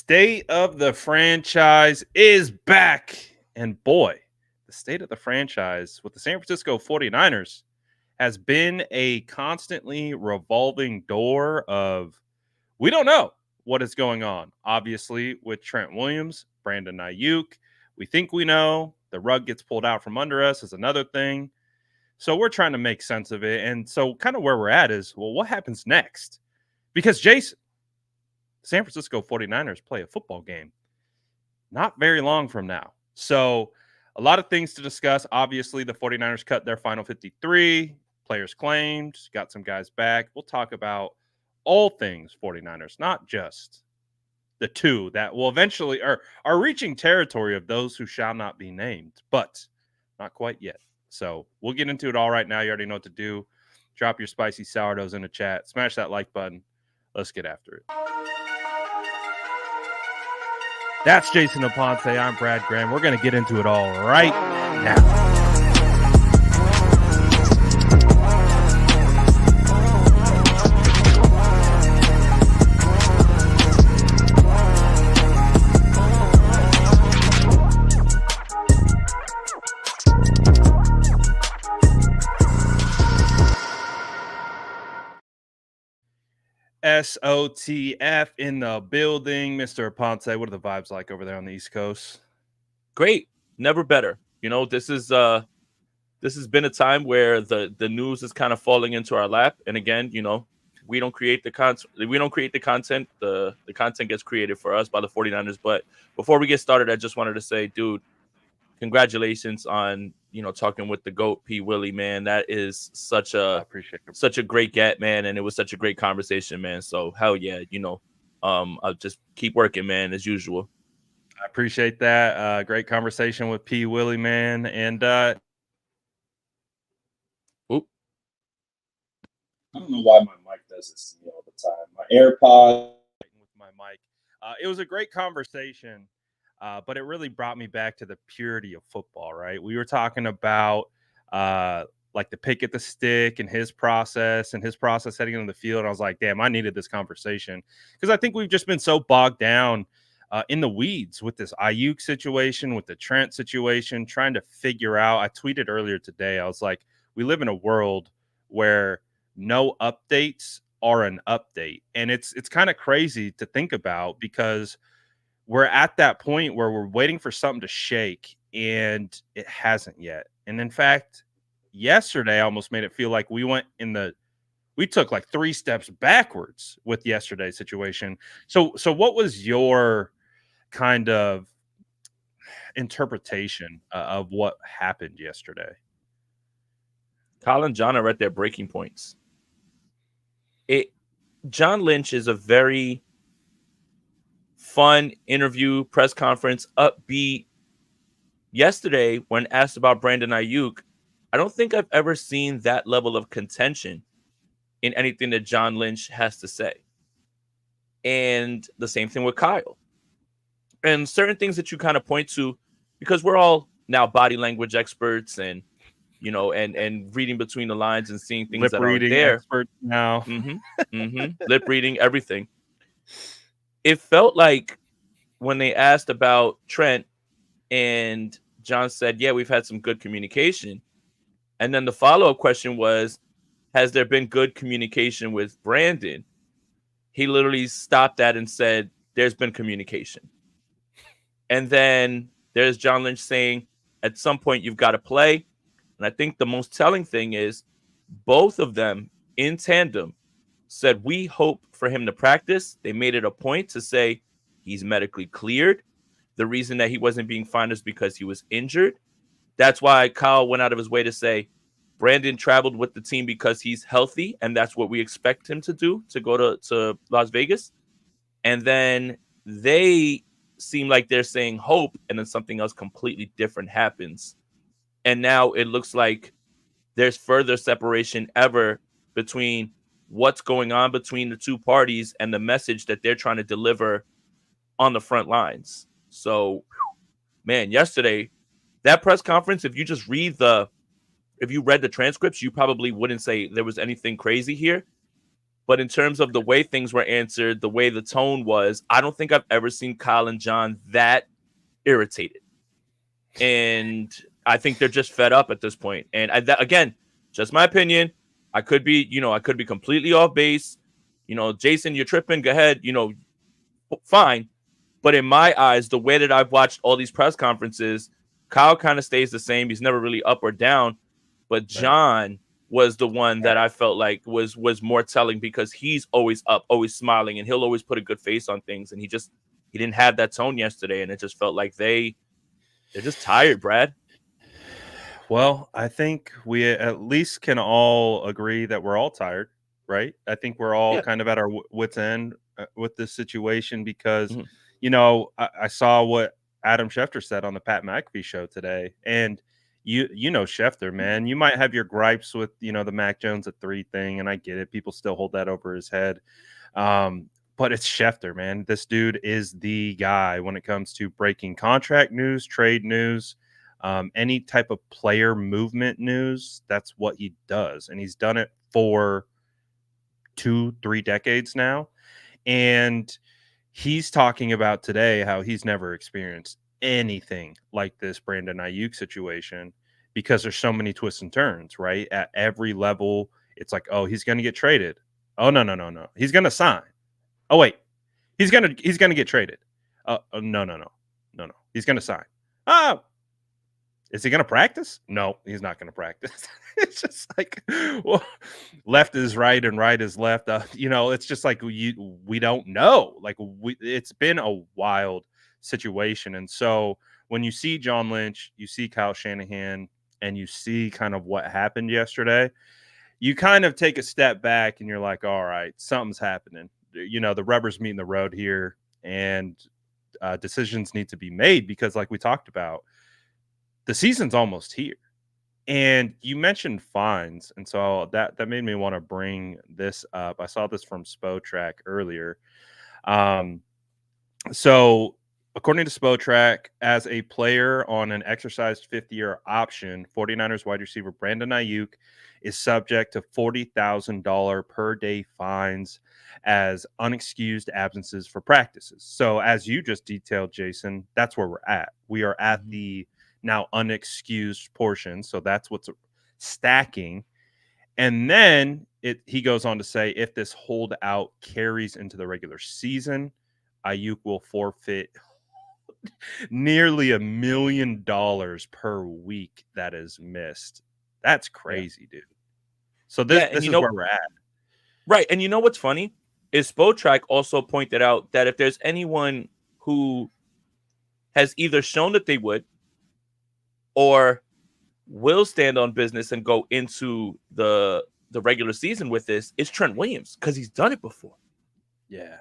state of the franchise is back. And boy, the state of the franchise with the San Francisco 49ers has been a constantly revolving door of we don't know what is going on. Obviously, with Trent Williams, Brandon Aiyuk, we think we know. The rug gets pulled out from under us is another thing. So we're trying to make sense of it. And so kind of where we're at is, well, what happens next? Because Jason, San Francisco 49ers play a football game not very long from now. So a lot of things to discuss. Obviously, the 49ers cut their final 53. Players claimed, got some guys back. We'll talk about all things 49ers, not just the two that will eventually are reaching territory of those who shall not be named, but not quite yet. So we'll get into it all right now. You already know what to do. Drop your spicy sourdoughs in the chat. Smash that like button. Let's get after it. That's Jason Aponte. I'm Brad Graham. We're going to get into it all right now. SOTF in the building. Mr. Aponte, what are the vibes like over there on the East Coast? Great. Never better. You know, this has been a time where the news is kind of falling into our lap. And again, you know, we don't create the content. The content gets created for us by the 49ers. But before we get started, I just wanted to say, dude, congratulations on, you know, talking with the GOAT, P. Willie, man. That is such a great get, man. And it was such a great conversation, man. So hell yeah, you know, I'll just keep working, man, as usual. I appreciate that. Great conversation with P. Willie, man. And I don't know why my mic does this to me all the time. My AirPod with my mic. It was a great conversation. But it really brought me back to the purity of football, right? We were talking about like the pick at the stick and his process heading into the field. And I was like, damn, I needed this conversation because I think we've just been so bogged down in the weeds with this Aiyuk situation, with the Trent situation, trying to figure out. I tweeted earlier today, I was like, we live in a world where no updates are an update. And it's kind of crazy to think about because we're at that point where we're waiting for something to shake and it hasn't yet. And in fact, yesterday I almost made it feel like we took like 3 steps backwards with yesterday's situation. So what was your kind of interpretation of what happened yesterday? Kyle and John are at their breaking points. John Lynch is a very fun interview, press conference, upbeat. Yesterday, when asked about Brandon Aiyuk, I don't think I've ever seen that level of contention in anything that John Lynch has to say. And the same thing with Kyle. And certain things that you kind of point to, because we're all now body language experts and, you know, and reading between the lines and seeing things that aren't there. Expert now. Lip reading, everything. It felt like when they asked about Trent and John said, yeah, we've had some good communication. And then the follow-up question was, has there been good communication with Brandon? He literally stopped that and said, there's been communication. And then there's John Lynch saying, at some point, you've got to play. And I think the most telling thing is both of them in tandem said, we hope for him to practice. They made it a point to say he's medically cleared. The reason that he wasn't being fined is because he was injured. That's why Kyle went out of his way to say Brandon traveled with the team because he's healthy, and that's what we expect him to do, to go to Las Vegas. And then they seem like they're saying hope, and then something else completely different happens. And now it looks like there's further separation ever between what's going on between the two parties and the message that they're trying to deliver on the front lines. So, man, yesterday, that press conference, if you read the transcripts, you probably wouldn't say there was anything crazy here. But in terms of the way things were answered, the way the tone was, I don't think I've ever seen Kyle and John that irritated. And I think they're just fed up at this point. And again, just my opinion. I could be completely off base. Jason, you're tripping. Go ahead. Fine. But in my eyes, the way that I've watched all these press conferences, Kyle kind of stays the same. He's never really up or down. But John was the one that I felt like was more telling, because he's always up, always smiling, and he'll always put a good face on things. And he didn't have that tone yesterday, and it just felt like they're just tired, Brad. Well, I think we at least can all agree that we're all tired, right? I think we're all kind of at our wits' end with this situation, because, I saw what Adam Schefter said on the Pat McAfee show today. And you know Schefter, man. You might have your gripes with, the Mac Jones at 3 thing, and I get it. People still hold that over his head. But it's Schefter, man. This dude is the guy when it comes to breaking contract news, trade news, any type of player movement news. That's what he does. And he's done it for 2-3 decades now. And he's talking about today how he's never experienced anything like this Brandon Aiyuk situation, because there's so many twists and turns, right? At every level, it's like, oh, he's going to get traded. Oh, no. He's going to sign. Oh, wait, he's going to get traded. No. He's going to sign. Oh, is he going to practice? No, he's not going to practice. It's just like, well, left is right and right is left. It's just like we don't know. Like it's been a wild situation. And so when you see John Lynch, you see Kyle Shanahan, and you see kind of what happened yesterday, you kind of take a step back and you're like, all right, something's happening. The rubber's meeting the road here, and decisions need to be made, because like we talked about, the season's almost here. And you mentioned fines, and so that made me want to bring this up. I saw this from Spotrac earlier. So according to Spotrac, as a player on an exercised 5th-year option, 49ers wide receiver Brandon Aiyuk is subject to $40,000 per day fines as unexcused absences for practices. So as you just detailed, Jason, that's where we're at. We are at the now unexcused portion. So that's what's stacking. And then he goes on to say, if this holdout carries into the regular season, Aiyuk will forfeit nearly $1 million per week that is missed. That's crazy, dude. So this is where we're at. Right. And you know what's funny is Spotrac also pointed out that if there's anyone who has either shown that they would or will stand on business and go into the regular season with this, it's Trent Williams, because he's done it before. Yeah.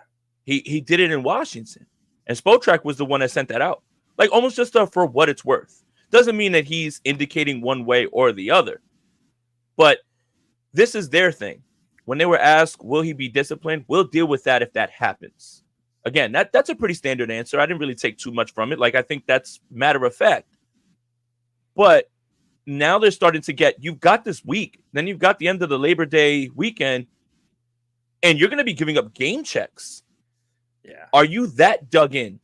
He did it in Washington. And Spotrac was the one that sent that out. Like almost just for what it's worth. Doesn't mean that he's indicating one way or the other. But this is their thing. When they were asked, will he be disciplined? We'll deal with that if that happens. Again, that's a pretty standard answer. I didn't really take too much from it. Like, I think that's matter of fact. But now they're starting to get, you've got this week, then you've got the end of the Labor Day weekend, and you're going to be giving up game checks. Yeah. Are you that dug in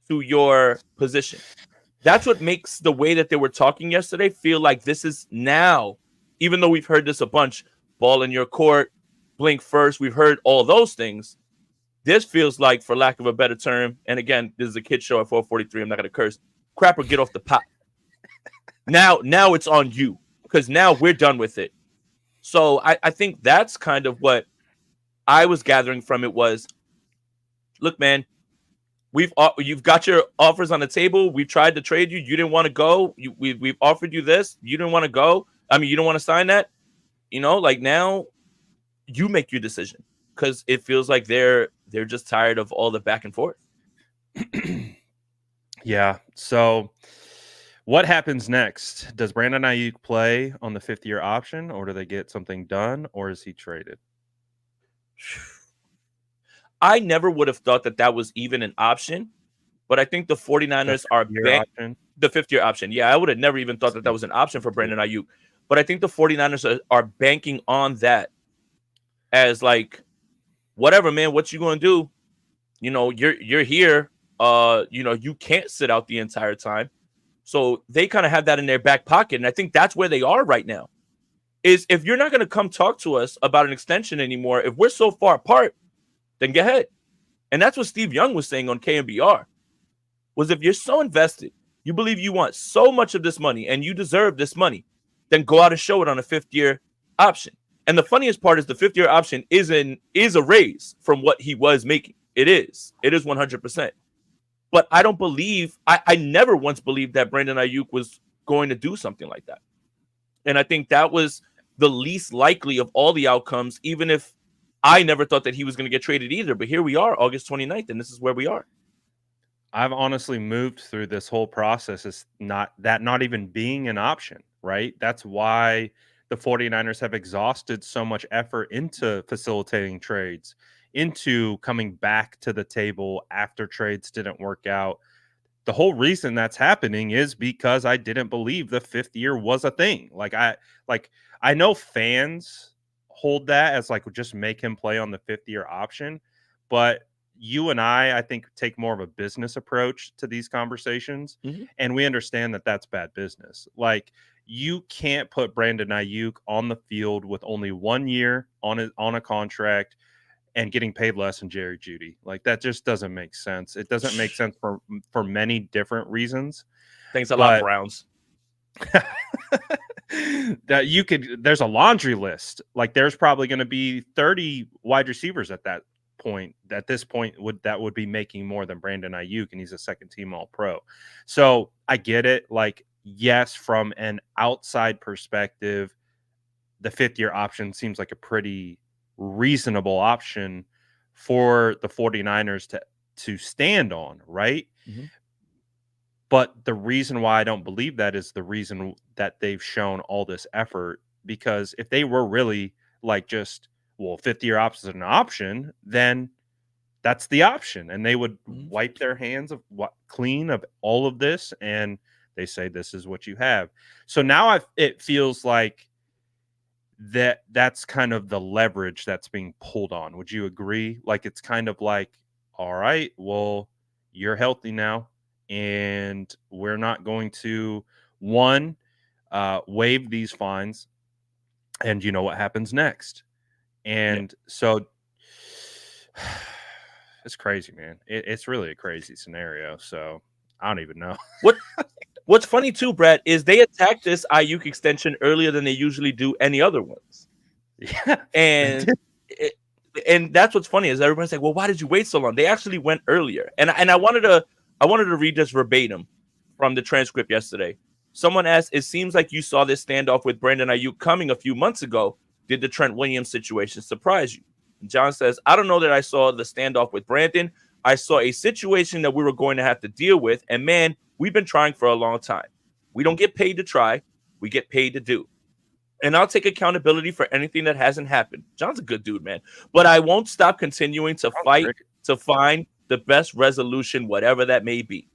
to your position? That's what makes the way that they were talking yesterday feel like this is now, even though we've heard this a bunch, ball in your court, blink first, we've heard all those things. This feels like, for lack of a better term, and again, this is a kid show at 4:43, I'm not going to curse, crap or get off the pot. Now it's on you, because now we're done with it. So I think that's kind of what I was gathering from it was, look, man, you've got your offers on the table. We've tried to trade you. You didn't want to go. We've offered you this. You didn't want to go. I mean, you don't want to sign that. Like now you make your decision, because it feels like they're just tired of all the back and forth. Yeah. So what happens next? Does Brandon Aiyuk play on the 5th-year option, or do they get something done, or is he traded? I never would have thought that was even an option, but I think the 49ers are the 5th-year option. Yeah, I would have never even thought that was an option for Brandon Aiyuk, but I think the 49ers are banking on that as like whatever, man, what you going to do? You know, you're here. You know, you can't sit out the entire time. So they kind of have that in their back pocket. And I think that's where they are right now. Is if you're not going to come talk to us about an extension anymore, if we're so far apart, then go ahead. And that's what Steve Young was saying on KMBR, was if you're so invested, you believe you want so much of this money and you deserve this money, then go out and show it on a 5th-year option. And the funniest part is the 5th-year option is a raise from what he was making. It is 100%. But I don't believe, I never once believed that Brandon Aiyuk was going to do something like that. And I think that was the least likely of all the outcomes, even if I never thought that he was going to get traded either. But here we are, August 29th, and this is where we are. I've honestly moved through this whole process as not even being an option, right? That's why the 49ers have exhausted so much effort into facilitating trades, into coming back to the table after trades didn't work out. The whole reason that's happening is because I didn't believe the 5th year was a thing. I know fans hold that as like, just make him play on the 5th year option, but you and I think take more of a business approach to these conversations, and we understand that that's bad business. Like, you can't put Brandon Aiyuk on the field with only 1 year on a contract and getting paid less than Jerry Jeudy. Like, that just doesn't make sense. It doesn't make sense for many different reasons. Thanks a lot, Browns. That there's a laundry list. Like, there's probably going to be 30 wide receivers at this point would be making more than Brandon Aiyuk, and he's a second-team All-Pro. So I get it. Like, yes, from an outside perspective, the 5th year option seems like a pretty reasonable option for the 49ers to stand on, right? But the reason why I don't believe that is the reason that they've shown all this effort, because if they were really like just, well, 5th year option is an option, then that's the option. And they would wipe their hands clean of all of this. And they say, this is what you have. So now it feels like that's kind of the leverage that's being pulled on. Would you agree? Like, it's kind of like, all right, well, you're healthy now, and we're not going to waive these fines, and you know what happens next. And so it's crazy, man. It's really a crazy scenario. So I don't even know. What's funny too, Brad, is they attacked this Aiyuk extension earlier than they usually do any other ones. Yeah. And that's what's funny, is everyone's like, well, why did you wait so long? They actually went earlier. And I wanted to read this verbatim from the transcript yesterday. Someone asked, it seems like you saw this standoff with Brandon Aiyuk coming a few months ago. Did the Trent Williams situation surprise you? And John says, I don't know that I saw the standoff with Brandon. I saw a situation that we were going to have to deal with. And man, we've been trying for a long time. We don't get paid to try. We get paid to do. And I'll take accountability for anything that hasn't happened. John's a good dude, man. But I won't stop continuing to fight to find the best resolution, whatever that may be.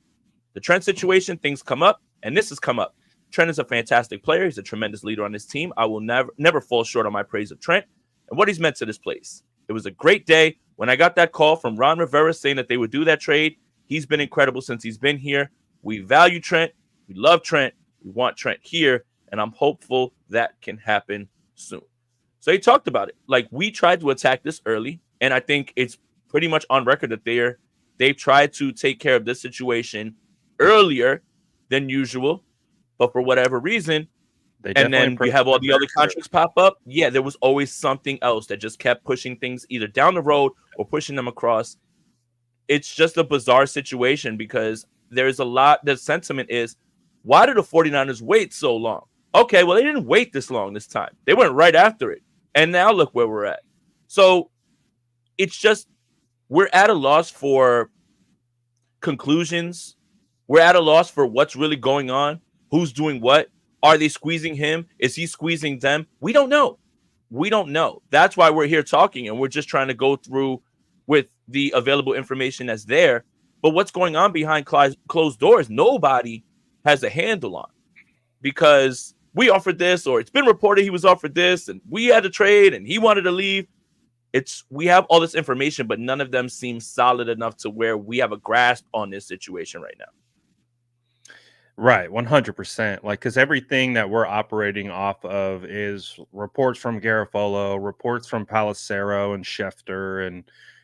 The Trent situation, things come up, and this has come up. Trent is a fantastic player. He's a tremendous leader on this team. I will never fall short on my praise of Trent and what he's meant to this place. It was a great day. When I got that call from Ron Rivera saying that they would do that trade, he's been incredible since he's been here. We value Trent. We love Trent. We want Trent here, and I'm hopeful that can happen soon. So he talked about it. Like, we tried to attack this early, and I think it's pretty much on record that they've tried to take care of this situation earlier than usual, but for whatever reason, and then we have all the other contracts pop up. Yeah, there was always something else that just kept pushing things either down the road or pushing them across. It's just a bizarre situation, because there's a lot. The sentiment is, why did the 49ers wait so long? Okay, well, they didn't wait this long this time. They went right after it. And now look where we're at. So it's just, we're at a loss for conclusions. We're at a loss for what's really going on. Who's doing what? Are they squeezing him? Is he squeezing them? We don't know. We don't know. That's why we're here talking, and we're just trying to go through with the available information that's there. But what's going on behind closed doors, nobody has a handle on, because we offered this, or it's been reported he was offered this, and we had to trade, and he wanted to leave. We have all this information, but none of them seem solid enough to where we have a grasp on this situation right now. Right, 100%. Like, because everything that we're operating off of is reports from Garofalo, reports from Palacero and Schefter, and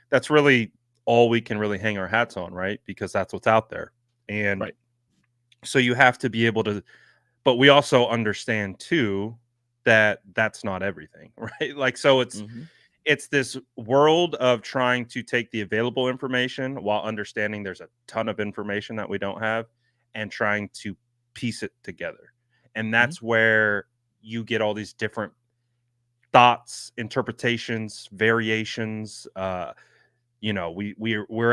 that's really all we can really hang our hats on, right? Because that's what's out there. And Right. so you have to be able to, but we also understand too that that's not everything, right? Like, so it's this world of trying to take the available information while understanding there's a ton of information that we don't have and trying to piece it together. And that's where you get all these different thoughts, interpretations, variations. We're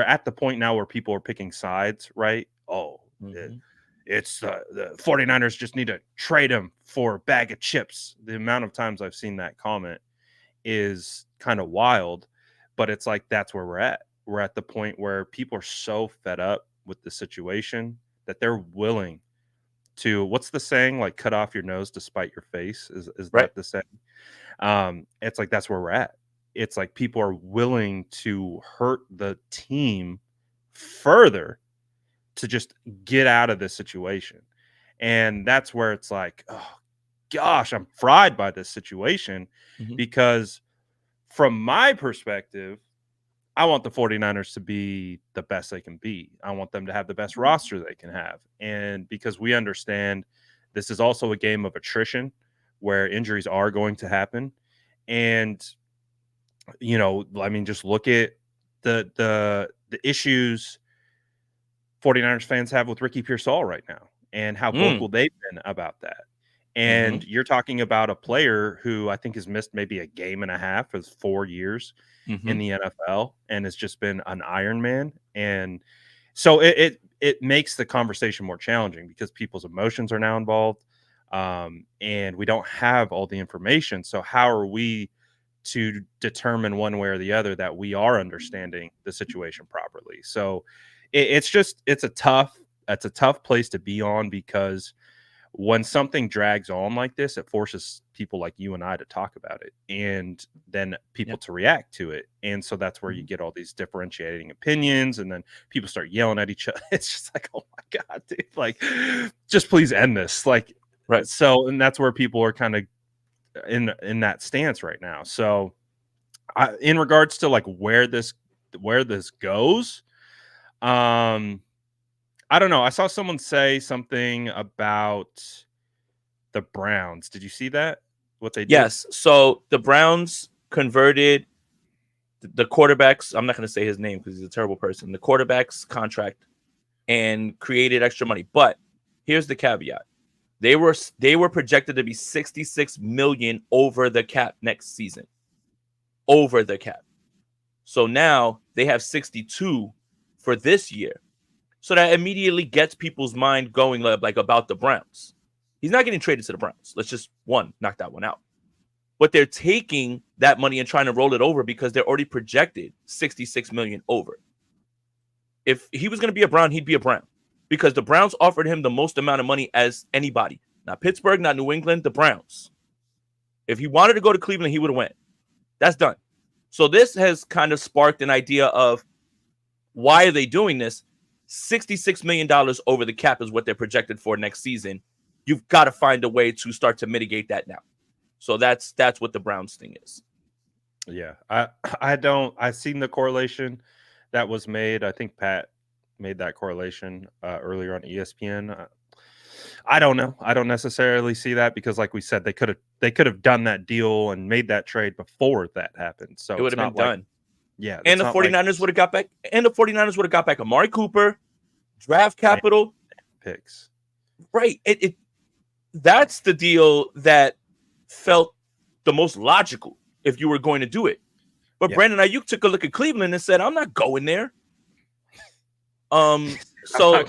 at the point now where people are picking sides, right? It's the 49ers just need to trade him for a bag of chips. The amount of times I've seen that comment is kind of wild, but it's like that's where we're at. We're at the point where people are so fed up with the situation that they're willing to, what's the saying, like cut off your nose to spite your face? Is Right. that the saying? It's like that's where we're at. It's like people are willing to hurt the team further to just get out of this situation. And that's where it's like, oh gosh, I'm fried by this situation because from my perspective, I want the 49ers to be the best they can be. I want them to have the best roster they can have. And because we understand this is also a game of attrition where injuries are going to happen. And, just look at the issues 49ers fans have with Ricky Pearsall right now and how vocal they've been about that. And you're talking about a player who I think has missed maybe a game and a half for 4 years in the NFL and has just been an Iron Man. And so it makes the conversation more challenging because people's emotions are now involved. And we don't have all the information. So how are we to determine one way or the other that we are understanding the situation properly? So it's a tough place to be on because when something drags on like this, it forces people like you and I to talk about it and then people to react to it. And so that's where you get all these differentiating opinions and then people start yelling at each other. It's just like, oh my God, dude, like, just please end this. Like, right. So, and that's where people are kind of in that stance right now. So in regards to like where this goes, I don't know. I saw someone say something about the Browns. Did you see that? What they did? Yes. So the Browns converted the quarterback's, I'm not going to say his name because he's a terrible person, the quarterback's contract and created extra money. But here's the caveat. They were projected to be 66 million over the cap next season. Over the cap. So now they have 62 for this year. So that immediately gets people's mind going like about the Browns. He's not getting traded to the Browns. Let's just knock that one out. But they're taking that money and trying to roll it over because they're already projected 66 million over. If he was going to be a Brown, he'd be a Brown because the Browns offered him the most amount of money as anybody. Not Pittsburgh, not New England, the Browns. If he wanted to go to Cleveland, he would have went. That's done. So this has kind of sparked an idea of why are they doing this? $66 million over the cap is what they're projected for next season. You've got to find a way to start to mitigate that now. So that's what the Browns thing is. Yeah. I've seen the correlation that was made. I think Pat made that correlation earlier on ESPN. I don't know. I don't necessarily see that because like we said, they could have done that deal and made that trade before that happened. So it would have been done. Yeah. And the 49ers would have got back. And the 49ers would have got back Amari Cooper, draft capital, picks. Right. That's the deal that felt the most logical if you were going to do it. But Brandon Aiyuk took a look at Cleveland and said, I'm not going there. So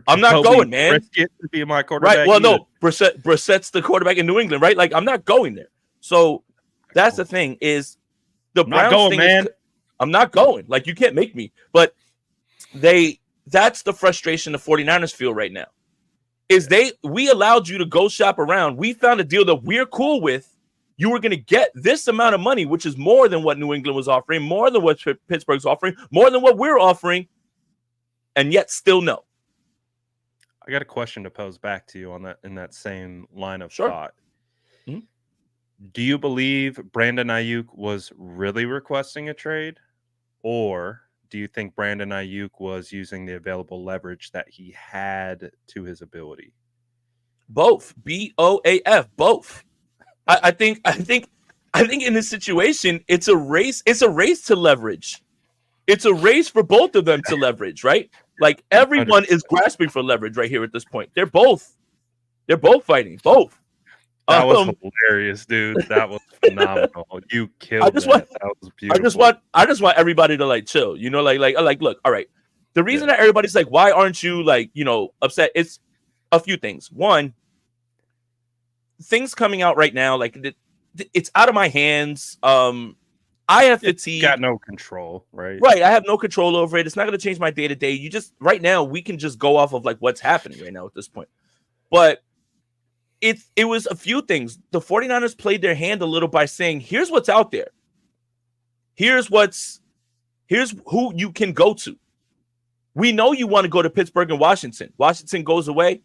I'm not going, man. Brisket to be my quarterback. Right. Well, no, Brissett's the quarterback in New England, right? Like, I'm not going there. So that's the thing is the Browns thing, man. I'm not going. Like, you can't make me. But that's the frustration the 49ers feel right now. Is we allowed you to go shop around. We found a deal that we're cool with. you were going to get this amount of money, which is more than what New England was offering, more than what Pittsburgh's offering, more than what we're offering, and yet still no. I got a question to pose back to you on that in that same line of Sure. thought. Mm-hmm. Do you believe Brandon Aiyuk was really requesting a trade, or do you think Brandon Aiyuk was using the available leverage that he had to his ability? Both. BOAF. Both. I think in this situation, it's a race. It's a race to leverage. It's a race for both of them to leverage, right? Like everyone is grasping for leverage right here at this point. They're both fighting. Both. That was hilarious, dude. That was phenomenal. You killed that. That was beautiful. I just want everybody to like chill. You know, like look, all right. The reason that everybody's like, why aren't you like, you know, upset? It's a few things. One, things coming out right now, like it's out of my hands. I have fatigue. Got no control, right? Right. I have no control over it. It's not going to change my day to day. You just right now we can just go off of like what's happening right now at this point. But it was a few things. The 49ers played their hand a little by saying, here's what's out there. Here's who you can go to. We know you want to go to Pittsburgh and Washington. Washington goes away.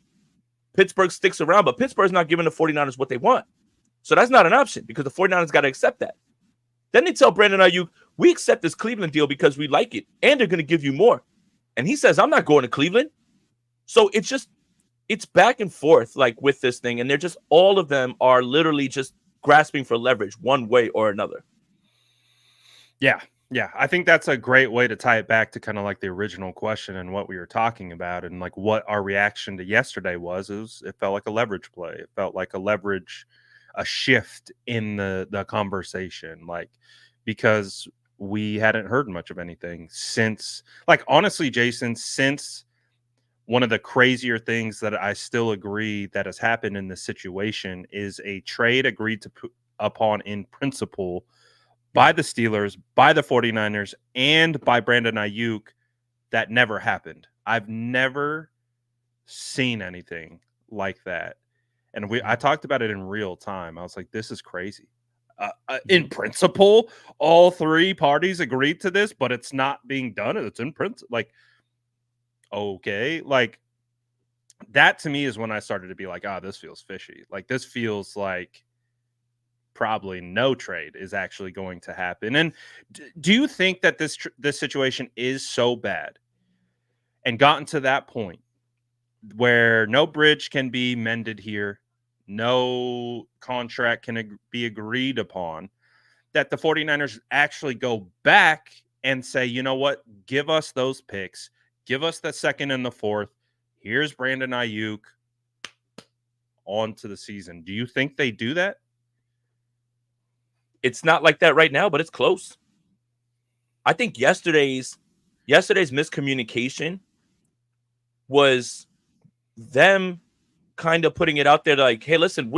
Pittsburgh sticks around, but Pittsburgh's not giving the 49ers what they want. So that's not an option because the 49ers got to accept that. Then they tell Brandon Aiyuk, we accept this Cleveland deal because we like it, and they're going to give you more. And he says, I'm not going to Cleveland. So it's back and forth like with this thing, and they're just all of them are literally just grasping for leverage one way or another. Yeah. I think that's a great way to tie it back to kind of like the original question and what we were talking about, and like what our reaction to yesterday was. It felt like a leverage play. It felt like a shift in the conversation, like because we hadn't heard much of anything since, like, honestly, Jason, since one of the crazier things that I still agree that has happened in this situation is a trade agreed upon in principle by the Steelers, by the 49ers, and by Brandon Aiyuk that never happened. I've never seen anything like that. And I talked about it in real time. I was like, this is crazy. In principle, all three parties agreed to this, but it's not being done. It's in principle. Like, okay. Like, that to me is when I started to be like, this feels fishy. Like, this feels like probably no trade is actually going to happen. And do you think that this situation is so bad and gotten to that point where no bridge can be mended here, no contract can be agreed upon, that the 49ers actually go back and say, you know what, give us those picks, give us the second and the fourth, here's Brandon Aiyuk, on to the season? Do you think they do that? It's not like that right now, but it's close. I think yesterday's miscommunication was them kind of putting it out there like, hey, listen,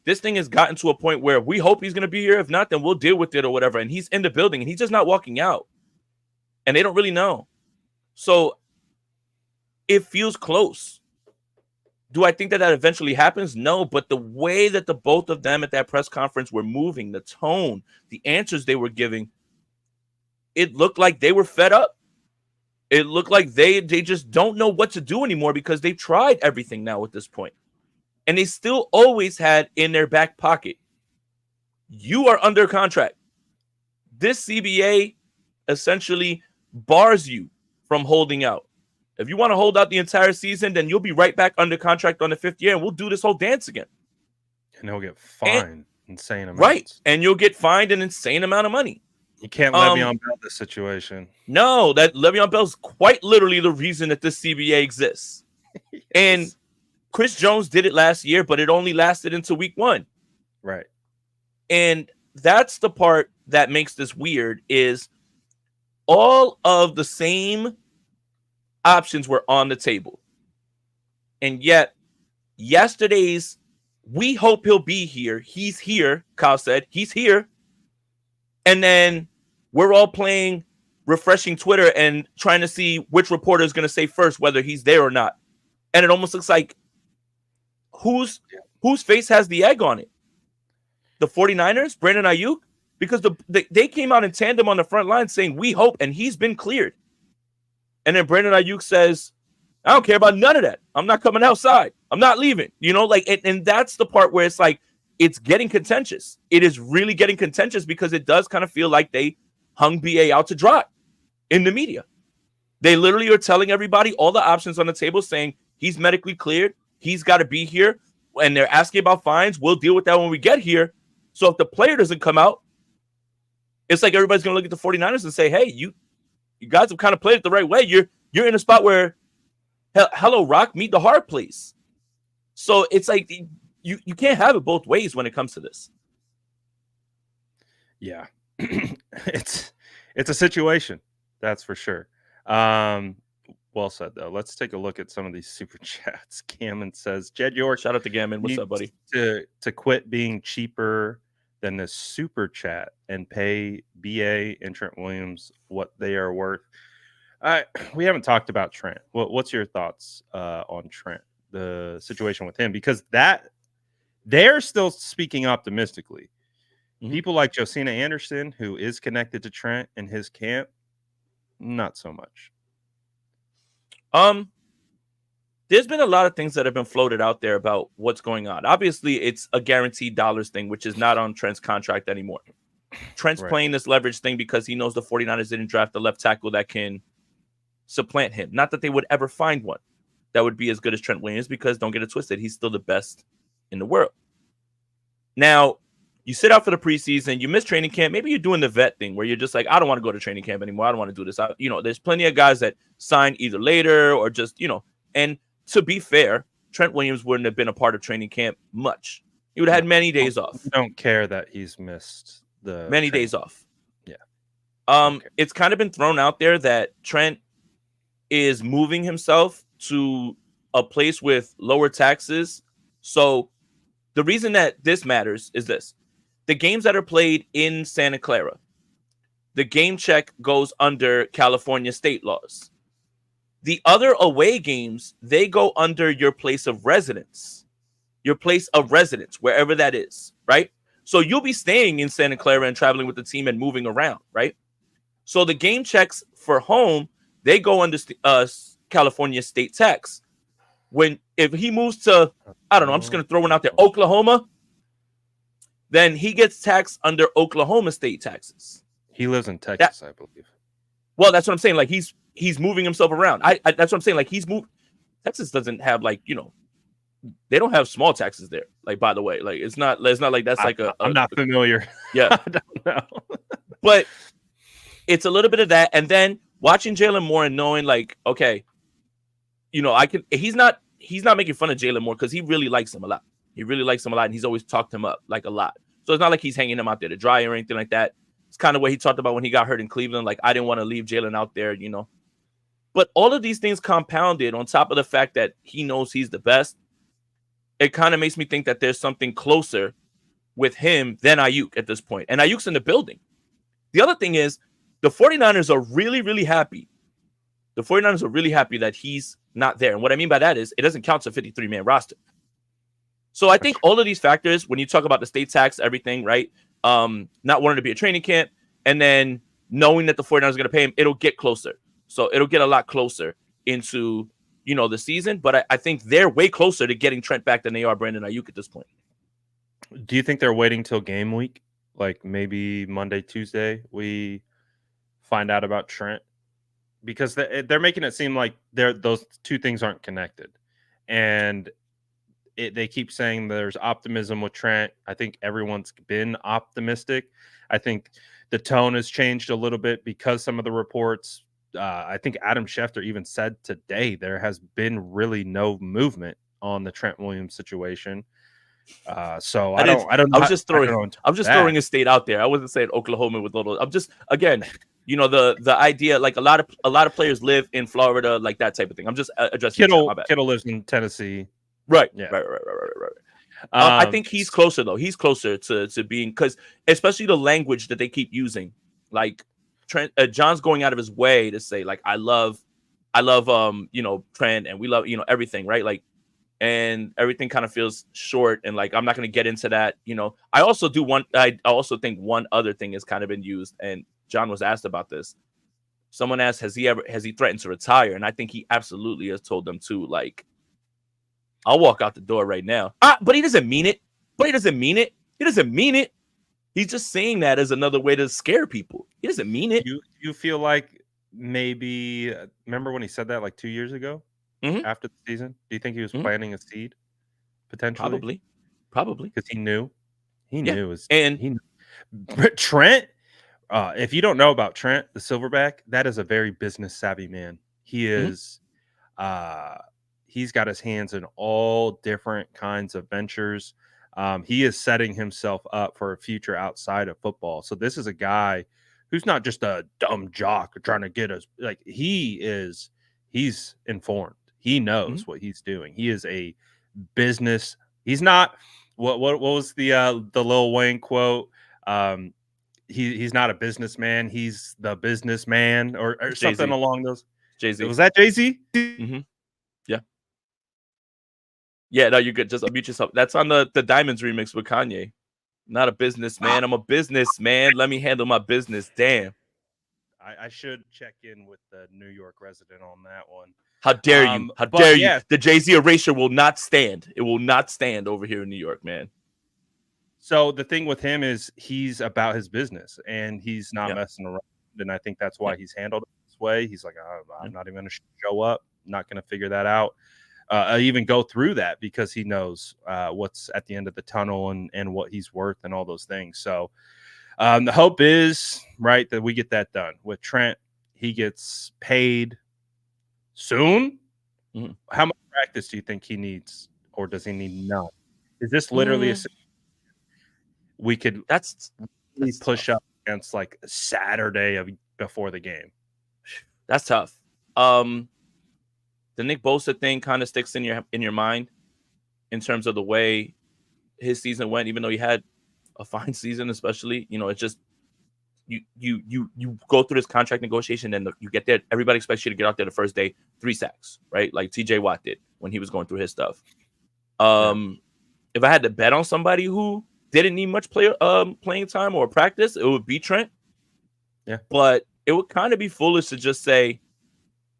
this thing has gotten to a point where we hope he's going to be here. If not, then we'll deal with it or whatever. And he's in the building and he's just not walking out. And they don't really know. So it feels close. Do I think that eventually happens? No, but the way that the both of them at that press conference were moving, the tone, the answers they were giving, it looked like they were fed up. It looked like they just don't know what to do anymore because they've tried everything now at this point. And they still always had in their back pocket, you are under contract. This CBA essentially bars you from holding out. If you want to hold out the entire season, then you'll be right back under contract on the 5th year, and we'll do this whole dance again. And he'll get fined insane amounts. Right, and you'll get fined an insane amount of money. You can't Le'Veon Bell this situation. No, that Le'Veon Bell's quite literally the reason that this CBA exists. Yes. And Chris Jones did it last year, but it only lasted into week 1. Right. And that's the part that makes this weird is all of the same options were on the table. And yet, yesterday's, we hope he'll be here. He's here, Kyle said. He's here. And then we're all playing refreshing Twitter and trying to see which reporter is going to say first whether he's there or not. And it almost looks like whose face has the egg on it. the 49ers, Brandon Aiyuk, because they came out in tandem on the front line saying, we hope, and he's been cleared. And then Brandon Aiyuk says, I don't care about none of that. I'm not coming outside. I'm not leaving. You know, like, and that's the part where it's like, it's getting contentious. It is really getting contentious because it does kind of feel like they hung BA out to dry in the media. They literally are telling everybody all the options on the table, saying he's medically cleared. He's got to be here. And they're asking about fines. We'll deal with that when we get here. So if the player doesn't come out, it's like everybody's going to look at the 49ers and say, hey, you guys have kind of played it the right way. You're in a spot where, hello, Rock, meet the hard place. So it's like you can't have it both ways when it comes to this. Yeah. It's a situation, that's for sure. Well said, though. Let's take a look at some of these super chats. Gammon says, Jed York, shout out to Gammon. What's up, buddy? To quit being cheaper than the super chat and pay BA and Trent Williams what they are worth. We haven't talked about Trent. What's your thoughts on Trent, the situation with him? Because they're still speaking optimistically. Mm-hmm. People like Josina Anderson, who is connected to Trent and his camp, not so much. There's been a lot of things that have been floated out there about what's going on. Obviously, it's a guaranteed dollars thing, which is not on Trent's contract anymore. Trent's playing this leverage thing because he knows the 49ers didn't draft the left tackle that can supplant him. Not that they would ever find one that would be as good as Trent Williams, because don't get it twisted, he's still the best in the world. Now, you sit out for the preseason, you miss training camp. Maybe you're doing the vet thing where you're just like, I don't want to go to training camp anymore. I don't want to do this. There's plenty of guys that sign either later or just, and to be fair, Trent Williams wouldn't have been a part of training camp much. He would have had many days off. I don't care that he's missed the many days off. Yeah. It's kind of been thrown out there that Trent is moving himself to a place with lower taxes. So the reason that this matters is this. The games that are played in Santa Clara, the game check goes under California state laws. The other away games, they go under your place of residence, wherever that is, right? So you'll be staying in Santa Clara and traveling with the team and moving around, right? So the game checks for home, they go under California state tax. If he moves to, I don't know, I'm just going to throw one out there, Oklahoma, then he gets taxed under Oklahoma state taxes. He lives in Texas, I believe. Well, that's what I'm saying. Like he's moving himself around. That's what I'm saying. Like he's moved. Texas doesn't have they don't have small taxes there. Like, by the way, like it's not like that's like I'm not familiar. Yeah, I don't know. But it's a little bit of that, and then watching Jalen Moore and knowing like, okay, he's not making fun of Jalen Moore because he really likes him a lot. He really likes him a lot, and he's always talked him up like a lot. So it's not like he's hanging him out there to dry or anything like that. It's kind of what he talked about when he got hurt in Cleveland. Like, I didn't want to leave Jalen out there, But all of these things compounded on top of the fact that he knows he's the best, it kind of makes me think that there's something closer with him than Aiyuk at this point. And Ayuk's in the building. The other thing is the 49ers are really, really happy. The 49ers are really happy that he's not there. And what I mean by that is it doesn't count to a 53-man roster. So I think all of these factors, when you talk about the state tax, everything, right? Not wanting to be a training camp, and then knowing that the 49ers are going to pay him, it'll get closer. So it'll get a lot closer into, the season. But I think they're way closer to getting Trent back than they are Brandon Aiyuk at this point. Do you think they're waiting till game week? Like maybe Monday, Tuesday, we find out about Trent? Because they're making it seem like those two things aren't connected. And they keep saying there's optimism with Trent. I think everyone's been optimistic. I think the tone has changed a little bit because some of the reports, I think Adam Schefter even said today there has been really no movement on the Trent Williams situation. So I was just throwing a state out there. I wasn't saying Oklahoma with little. I'm just, again, the idea, like a lot of players live in Florida, like that type of thing. I'm just addressing Kittle lives in Tennessee. Right. Yeah. Right. I think he's closer though. He's closer to being, because especially the language that they keep using, like Trent, John's going out of his way to say like, I love Trent, and we love, everything, right? Like and everything kind of feels short. And like, I'm not going to get into that. I also think one other thing has kind of been used, and John was asked about this. Someone asked, has he threatened to retire? And I think he absolutely has told them to, like, I'll walk out the door right now. But he doesn't mean it. He doesn't mean it. He's just saying that as another way to scare people. He doesn't mean it. You feel like maybe, remember when he said that like 2 years ago after the season? Do you think he was planting a seed potentially? Probably. Because he knew. Trent, if you don't know about Trent, the Silverback, that is a very business savvy man. He is, he's got his hands in all different kinds of ventures. He is setting himself up for a future outside of football. So this is a guy who's not just a dumb jock trying to get us. Like, he's informed. He knows what he's doing. He is a business. He's not what was the Lil Wayne quote? He's not a businessman. He's the businessman or something along those. Jay-Z. Was that Jay-Z? Yeah. Yeah, no, you're good. Just unmute yourself. That's on the Diamonds remix with Kanye. Not a businessman. I'm a businessman. Let me handle my business. Damn. I should check in with the New York resident on that one. How dare you? How dare you? The Jay-Z erasure will not stand. It will not stand over here in New York, man. So the thing with him is he's about his business and he's not messing around. And I think that's why he's handled it this way. He's like, I'm not even going to show up. I'm not going to figure that out. Even go through that because he knows what's at the end of the tunnel and what he's worth and all those things. So the hope is, right, that we get that done. With Trent, he gets paid soon. How much practice do you think he needs, or does he need none? Is this literally we could that's push tough. up against like Saturday before the game? That's tough. The Nick Bosa thing kind of sticks in your mind in terms of the way his season went, even though he had a fine season, especially, it's just you go through this contract negotiation and you get there. Everybody expects you to get out there the first day, 3 sacks, right? Like TJ Watt did when he was going through his stuff. If I had to bet on somebody who didn't need much playing time or practice, it would be Trent. Yeah. But it would kind of be foolish to just say,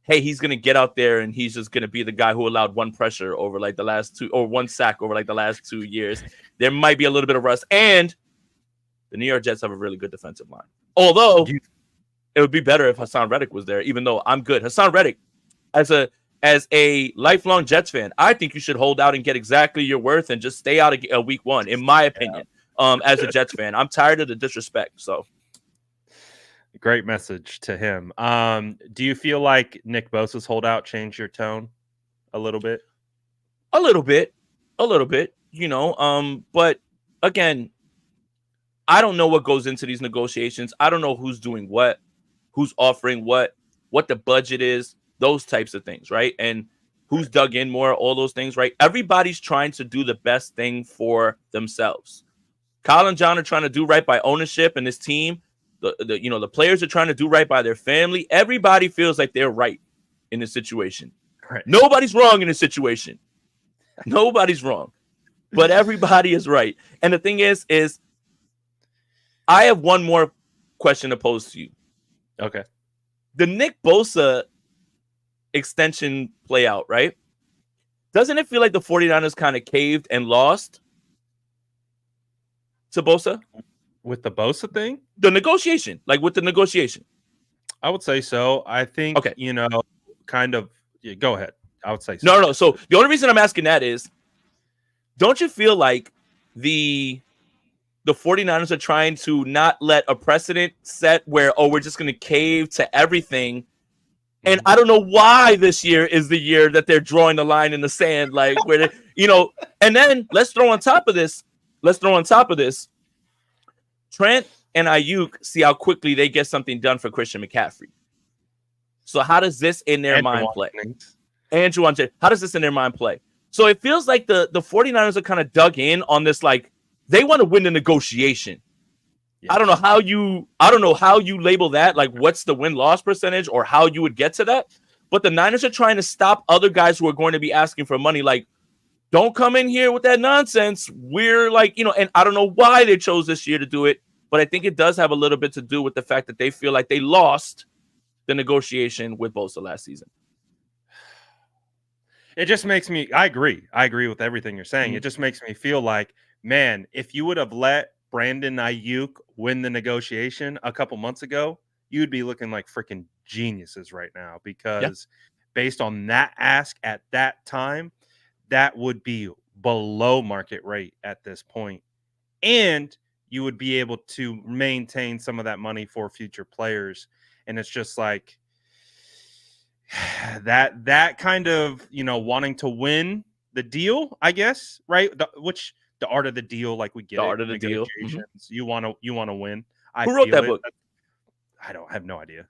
hey, he's going to get out there and he's just going to be the guy who allowed one pressure over like the last 2 or 1 sack over like the last 2 years. There might be a little bit of rust. And the New York Jets have a really good defensive line. Although it would be better if Hassan Reddick was there, even though I'm good. Hassan Reddick, as a lifelong Jets fan, I think you should hold out and get exactly your worth and just stay out of week 1, in my opinion, as a Jets fan. I'm tired of the disrespect. So. Great message to him. Do you feel like Nick Bosa's holdout changed your tone a little bit? A little bit, but again, I don't know what goes into these negotiations. I don't know who's doing what, who's offering what the budget is, those types of things, right? And who's dug in more, all those things, right? Everybody's trying to do the best thing for themselves. Kyle and John are trying to do right by ownership and his team. The players are trying to do right by their family. Everybody feels like they're right in this situation. Right. Nobody's wrong in this situation. Nobody's wrong, but everybody is right. And the thing is I have one more question to pose to you. Okay. The Nick Bosa extension play out, right? Doesn't it feel like the 49ers kind of caved and lost to Bosa? With the Bosa thing? The negotiation. I would say so. I think, kind of, go ahead. I would say so. No. So the only reason I'm asking that is, don't you feel like the 49ers are trying to not let a precedent set where, we're just going to cave to everything? And I don't know why this year is the year that they're drawing the line in the sand, like where and then let's throw on top of this, Trent and Aiyuk, see how quickly they get something done for Christian McCaffrey. So how does this in their mind play? Andrew, how does this in their mind play? So it feels like the 49ers are kind of dug in on this, like they want to win the negotiation. Yeah. I don't know how you label that, like what's the win-loss percentage or how you would get to that. But the Niners are trying to stop other guys who are going to be asking for money. Like, Don't come in here with that nonsense. We're like, and I don't know why they chose this year to do it, but I think it does have a little bit to do with the fact that they feel like they lost the negotiation with Bosa last season. It just makes me, I agree with everything you're saying. It just makes me feel like, man, if you would have let Brandon Aiyuk win the negotiation a couple months ago, you'd be looking like freaking geniuses right now, because based on that ask at that time, that would be below market rate at this point. And you would be able to maintain some of that money for future players. And it's just like, that kind of, wanting to win the deal, I guess, right? The art of the deal, like we get The it, art of the deal. You want to win. Who wrote that book? I don't have no idea.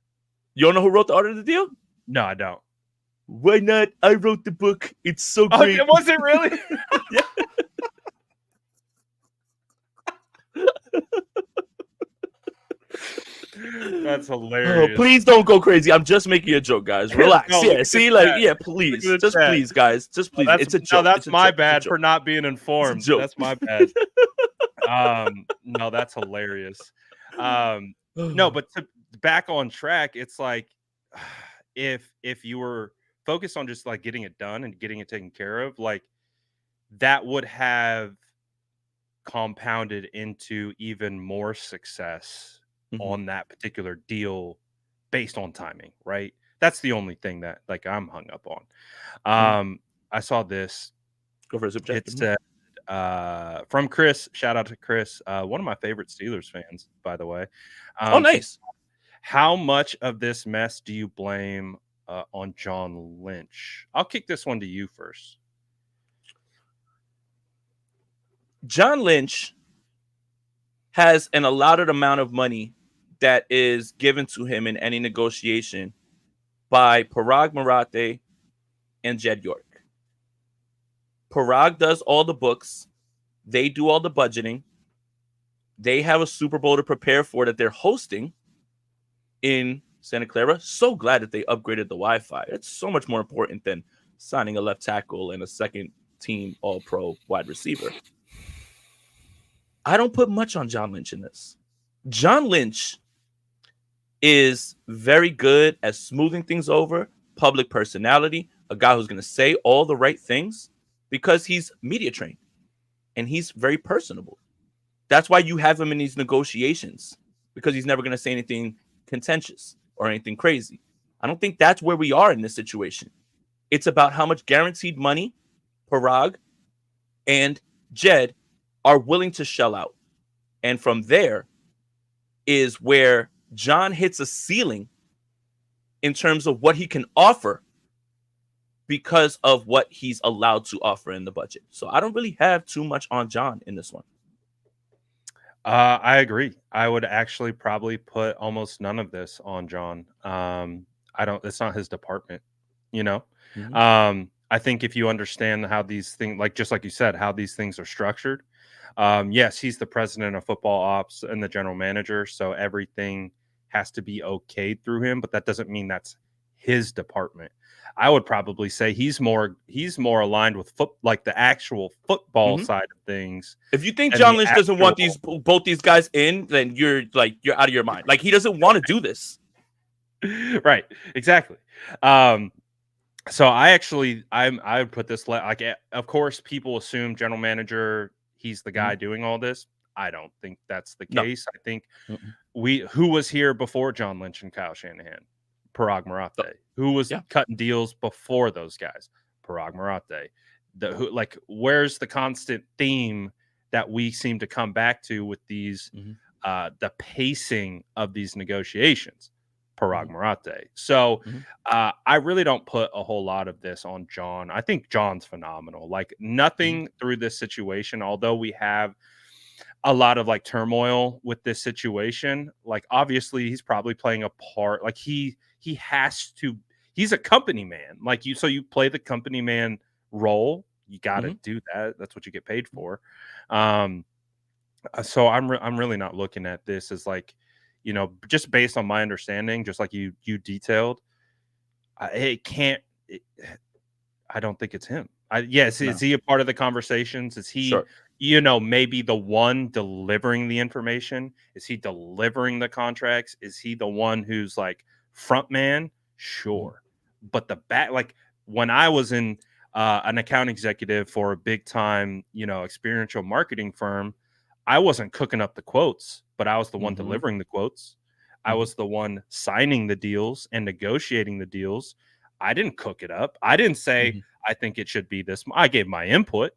You don't know who wrote The Art of the Deal? No, I don't. Why not? I wrote the book. It's so great. Oh, was it really? Yeah. That's hilarious. Oh, please don't go crazy. I'm just making a joke, guys. Relax. No, see, please. Just chat. please, guys. Just please. It's a joke. No, that's it's my joke. bad for not being informed. That's my bad. No, that's hilarious. No, but back on track, it's like, if you were focused on just like getting it done and getting it taken care of, like that would have compounded into even more success on that particular deal based on timing, right? That's the only thing that like I'm hung up on. I saw this. Go for a zip check. It said from Chris. Shout out to Chris, one of my favorite Steelers fans, by the way. Oh, nice. How much of this mess do you blame on John Lynch? I'll kick this one to you first. John Lynch has an allotted amount of money that is given to him in any negotiation by Parag Marathe and Jed York. Parag does all the books. They do all the budgeting. They have a Super Bowl to prepare for that they're hosting in Santa Clara. So glad that they upgraded the Wi-Fi. It's so much more important than signing a left tackle and a second team all-pro wide receiver. I don't put much on John Lynch in this. John Lynch is very good at smoothing things over, public personality, a guy who's going to say all the right things because he's media trained and he's very personable. That's why you have him in these negotiations, because he's never going to say anything contentious or anything crazy. I don't think that's where we are in this situation. It's about how much guaranteed money Parag and Jed are willing to shell out. And from there is where John hits a ceiling in terms of what he can offer because of what he's allowed to offer in the budget. So I don't really have too much on John in this one. I agree. I would actually probably put almost none of this on John. It's not his department, I think if you understand how these things, like, just like you said, how these things are structured, yes, he's the president of football ops and the general manager. So everything has to be okayed through him, but that doesn't mean that's his department. I would probably say he's more aligned with like the actual football side of things. If you think John Lynch doesn't want both these guys in, then you're out of your mind. Like, he doesn't want to do this. Right. Exactly. So I would put this like, of course, people assume general manager, he's the guy doing all this. I don't think that's the case. I think who was here before John Lynch and Kyle Shanahan? Parag Marathe. Who was cutting deals before those guys? Parag Marathe. Where's the constant theme that we seem to come back to with these the pacing of these negotiations? Parag Marathe. So I really don't put a whole lot of this on John. I think John's phenomenal. Like, nothing through this situation, although we have a lot of like turmoil with this situation, like obviously he's probably playing a part. Like he has to, he's a company man. Like you play the company man role. You got to do that. That's what you get paid for. So I'm really not looking at this as like, just based on my understanding, just like you detailed, I don't think it's him. Yes, No. is he a part of the conversations? Is he, Sure. maybe the one delivering the information? Is he delivering the contracts? Is he the one who's like front man? Sure. But the back, like when I was in an account executive for a big time, experiential marketing firm, I wasn't cooking up the quotes, but I was the one delivering the quotes. I was the one signing the deals and negotiating the deals. I didn't cook it up. I didn't say, I think it should be this. I gave my input,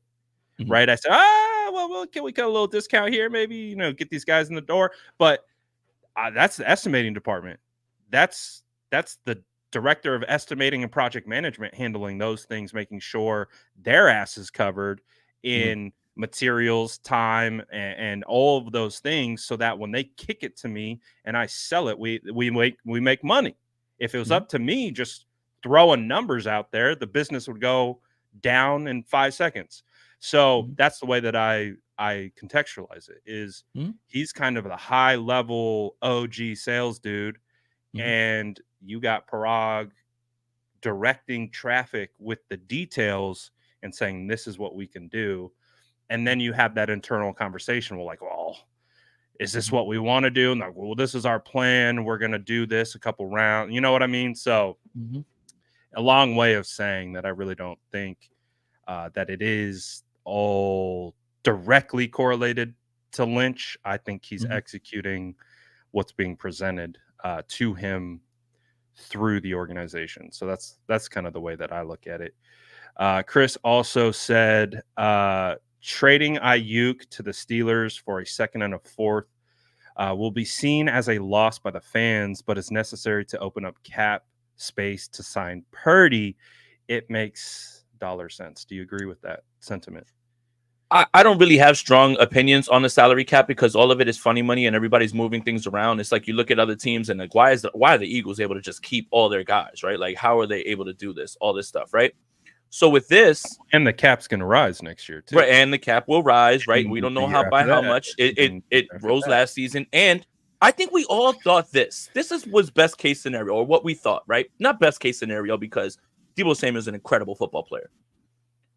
right? I said, well, can we cut a little discount here? Maybe, get these guys in the door. But that's the estimating department. That's the director of estimating and project management handling those things, making sure their ass is covered in materials, time, and all of those things, so that when they kick it to me and I sell it, we make money. If it was up to me, just throwing numbers out there, the business would go down in 5 seconds. So that's the way that I contextualize it. Is he's kind of the high level OG sales dude, and you got Parag directing traffic with the details and saying this is what we can do. And then you have that internal conversation. We're like, well, is this what we want to do? And like, well, this is our plan. We're going to do this a couple rounds. You know what I mean? So a long way of saying that I really don't think that it is all directly correlated to Lynch. I think he's executing what's being presented to him through the organization. So that's kind of the way that I look at it. Chris also said trading Aiyuk to the Steelers for a second and a fourth will be seen as a loss by the fans, but is necessary to open up cap space to sign Purdy. It makes dollar sense. Do you agree with that sentiment? I don't really have strong opinions on the salary cap because all of it is funny money and everybody's moving things around. It's like you look at other teams and like, why are the Eagles able to just keep all their guys, right? Like, how are they able to do this? All this stuff, right? So with this, and the cap's going to rise next year too, right? And the cap will rise, right? We don't know how much it rose last season, and I think we all thought this was best case scenario, or what we thought, right? Not best case scenario because Deebo Samuel is an incredible football player.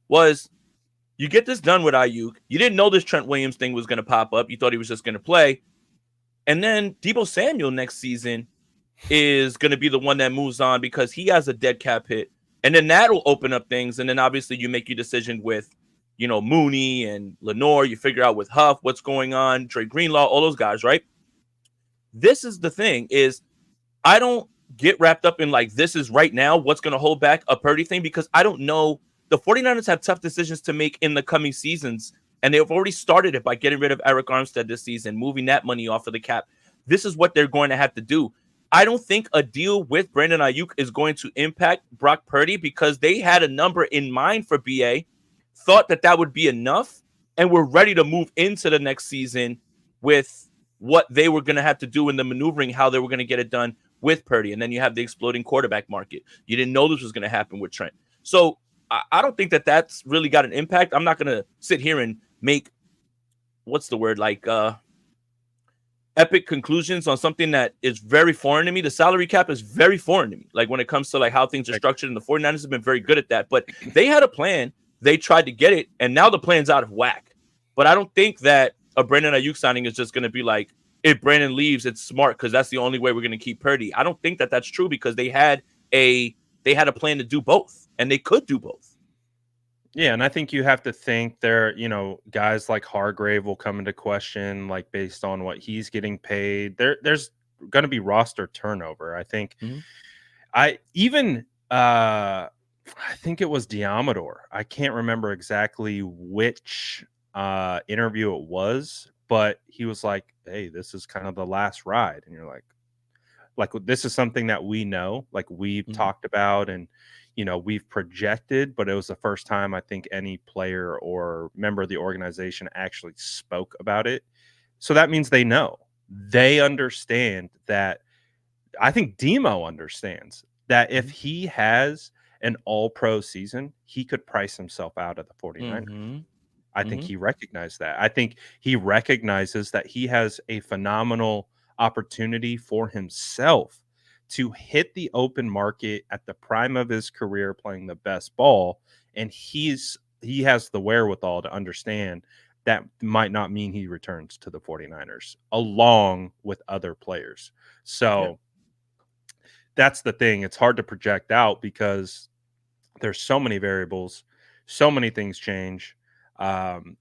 Was you get this done with Aiyuk? You didn't know this Trent Williams thing was going to pop up. You thought he was just going to play, and then Deebo Samuel next season is going to be the one that moves on because he has a dead cap hit. And then that'll open up things. And then obviously you make your decision with, Mooney and Lenore. You figure out with Huff what's going on, Dre Greenlaw, all those guys, right? This is the thing is I don't get wrapped up in like this is right now what's going to hold back a Purdy thing because I don't know. The 49ers have tough decisions to make in the coming seasons. And they've already started it by getting rid of Eric Armstead this season, moving that money off of the cap. This is what they're going to have to do. I don't think a deal with Brandon Aiyuk is going to impact Brock Purdy because they had a number in mind for BA, thought that would be enough, and were ready to move into the next season with what they were going to have to do in the maneuvering, how they were going to get it done with Purdy. And then you have the exploding quarterback market. You didn't know this was going to happen with Trent. So I don't think that's really got an impact. I'm not going to sit here and make, epic conclusions on something that is very foreign to me. The salary cap is very foreign to me. Like when it comes to like how things are structured, and the 49ers have been very good at that, but they had a plan. They tried to get it, and now the plan's out of whack. But I don't think that a Brandon Aiyuk signing is just going to be like, if Brandon leaves, it's smart because that's the only way we're going to keep Purdy. I don't think that's true because they had a plan to do both, and they could do both. Yeah, and I think you have to think there, guys like Hargrave will come into question, like based on what he's getting paid. There's going to be roster turnover. I think. I think it was Diamador. I can't remember exactly which interview it was, but he was like, "Hey, this is kind of the last ride," and you're like this is something that we know, like we've talked about and. We've projected, but it was the first time I think any player or member of the organization actually spoke about it. So that means they know. They understand that. I think Demo understands that if he has an all-pro season, he could price himself out of the 49ers. I think he recognized that. I think he recognizes that he has a phenomenal opportunity for himself to hit the open market at the prime of his career playing the best ball, and he has the wherewithal to understand that might not mean he returns to the 49ers along with other players. So that's the thing. It's hard to project out because there's so many variables, so many things change. The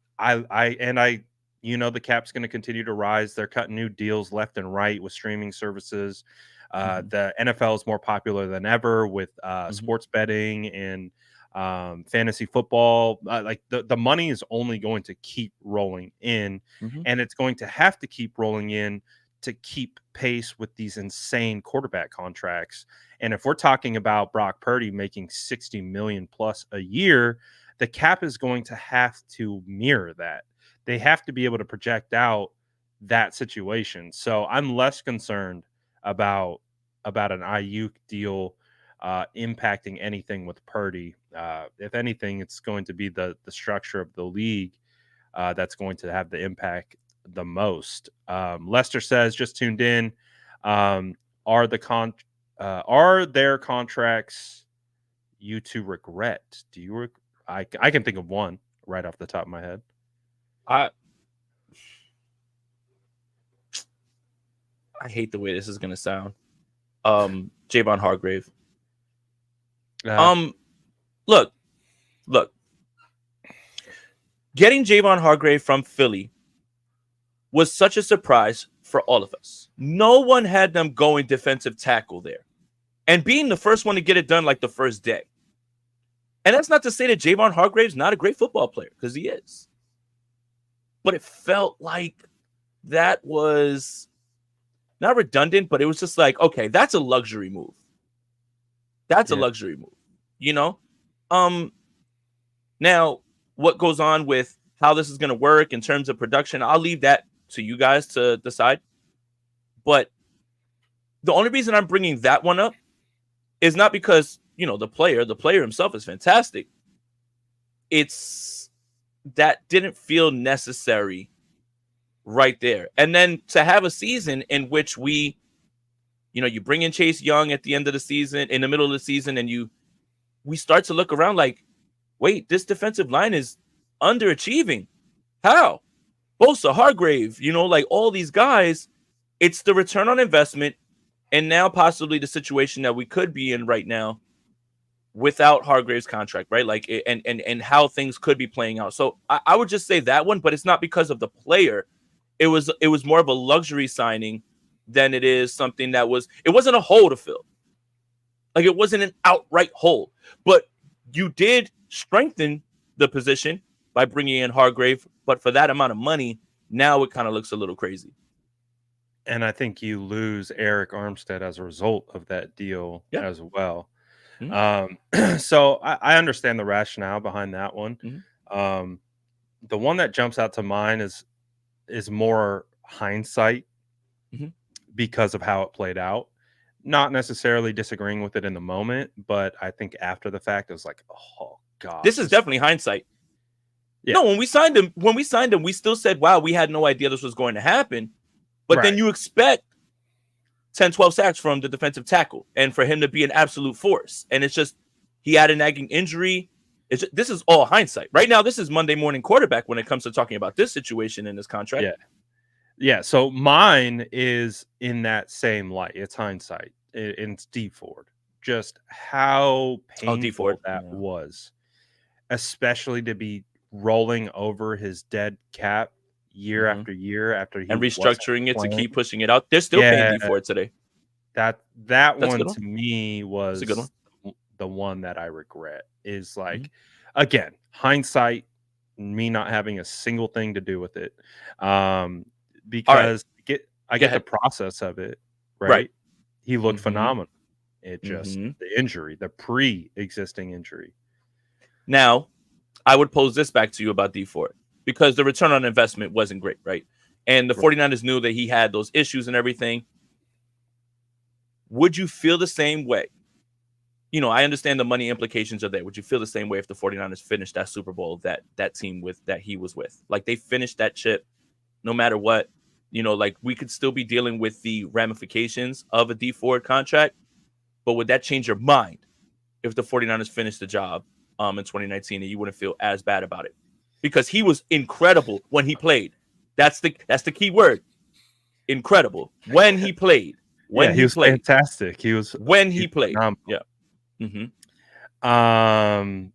cap's going to continue to rise. They're cutting new deals left and right with streaming services. The NFL is more popular than ever with sports betting and fantasy football. Like the money is only going to keep rolling in, and it's going to have to keep rolling in to keep pace with these insane quarterback contracts. And if we're talking about Brock Purdy making $60 million plus a year, the cap is going to have to mirror that. They have to be able to project out that situation. So I'm less concerned about an Aiyuk deal impacting anything with Purdy. If anything, it's going to be the structure of the league that's going to have the impact the most. Lester says, just tuned in. Are their contracts you to regret? Do you? I can think of one right off the top of my head. I hate the way this is gonna sound. Javon Hargrave. Look. Getting Javon Hargrave from Philly was such a surprise for all of us. No one had them going defensive tackle there. And being the first one to get it done like the first day. And that's not to say that Javon Hargrave's not a great football player, because he is. But it felt like that was not redundant, but it was just like, okay, that's a luxury move. That's a luxury move, you know? Now, what goes on with how this is going to work in terms of production, I'll leave that to you guys to decide. But the only reason I'm bringing that one up is not because, the player himself is fantastic. It's that didn't feel necessary right there. And then to have a season in which you bring in Chase Young at the end of the season, in the middle of the season, and we start to look around like, wait, this defensive line is underachieving. How? Bosa, Hargrave, like all these guys, it's the return on investment, and now possibly the situation that we could be in right now without Hargrave's contract, right? Like, and how things could be playing out. So I would just say that one, but it's not because of the player. It was more of a luxury signing than it is something that it wasn't a hole to fill. Like, it wasn't an outright hole, but you did strengthen the position by bringing in Hargrave. But for that amount of money, now it kind of looks a little crazy. And I think you lose Eric Armstead as a result of that deal as well. So I understand the rationale behind that one. The one that jumps out to mind is more hindsight because of how it played out. Not necessarily disagreeing with it in the moment, but I think after the fact, it was like, oh God. This is definitely hindsight. Yeah. No, when we signed him, we still said, wow, we had no idea this was going to happen. But then you expect 10, 12 sacks from the defensive tackle and for him to be an absolute force. And it's just, he had a nagging injury. This is all hindsight. Right now, this is Monday morning quarterback when it comes to talking about this situation in this contract. Yeah. So mine is in that same light. It's hindsight. It's D Ford. Just how painful that was, especially to be rolling over his dead cap year after year after he and restructuring it to keep pushing it out. They're still paying D Ford today. That one to me was a good one. The one that I regret is like, again, hindsight, me not having a single thing to do with it. Because I get the process of it, right? He looked phenomenal. It just the injury, the pre-existing injury. Now, I would pose this back to you about D Ford, because the return on investment wasn't great, right? And the 49ers knew that he had those issues and everything. Would you feel the same way? I understand the money implications are there. Would you feel the same way if the 49ers finished that Super Bowl that team that he was with? Like, they finished that chip no matter what. Like we could still be dealing with the ramifications of a D Ford contract, but would that change your mind if the 49ers finished the job in 2019 and you wouldn't feel as bad about it? Because he was incredible when he played. That's the key word. Incredible. When he played. He was fantastic. He was when he played. Phenomenal. Yeah. Mm-hmm.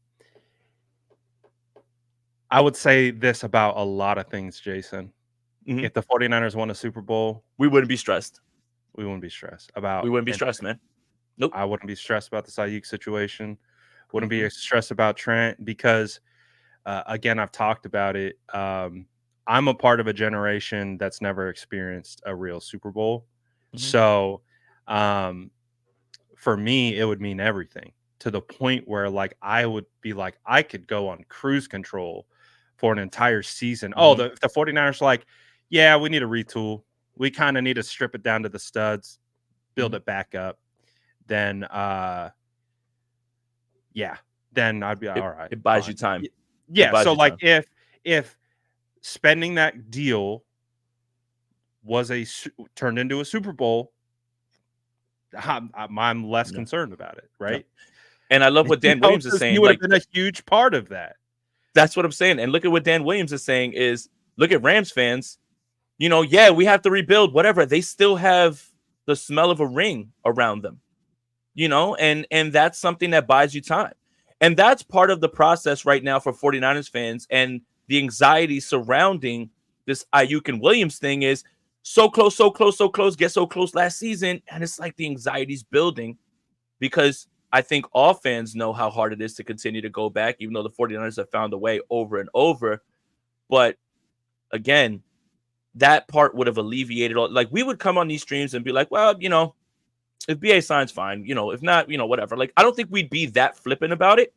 I would say this about a lot of things, Jason. Mm-hmm. If the 49ers won a Super Bowl, we wouldn't be stressed. We wouldn't be stressed about. We wouldn't be stressed, man. Nope. I wouldn't be stressed about the Aiyuk situation. Wouldn't be stressed about Trent because, again, I've talked about it. I'm a part of a generation that's never experienced a real Super Bowl. Mm-hmm. So, for me, it would mean everything to the point where, like, I would be like, I could go on cruise control for an entire season. Mm-hmm. Oh, the 49ers are like, yeah, we need a retool. We kind of need to strip it down to the studs, build it back up. Then, then I'd be all right. It buys you time. Yeah. So, like, time. if spending that deal was turned into a Super Bowl, I'm less concerned about it, right? Yeah. And I love what Dan Williams is saying. You would have been a huge part of that. That's what I'm saying. And look at what Dan Williams is saying is, look at Rams fans. We have to rebuild, whatever. They still have the smell of a ring around them, and that's something that buys you time. And that's part of the process right now for 49ers fans. And the anxiety surrounding this Aiyuk and Williams thing is so close, get so close last season. And it's like the anxiety's building because I think all fans know how hard it is to continue to go back, even though the 49ers have found a way over and over. But again, that part would have alleviated all. Like, we would come on these streams and be like, well, if BA signs, fine. If not, whatever. Like, I don't think we'd be that flippant about it,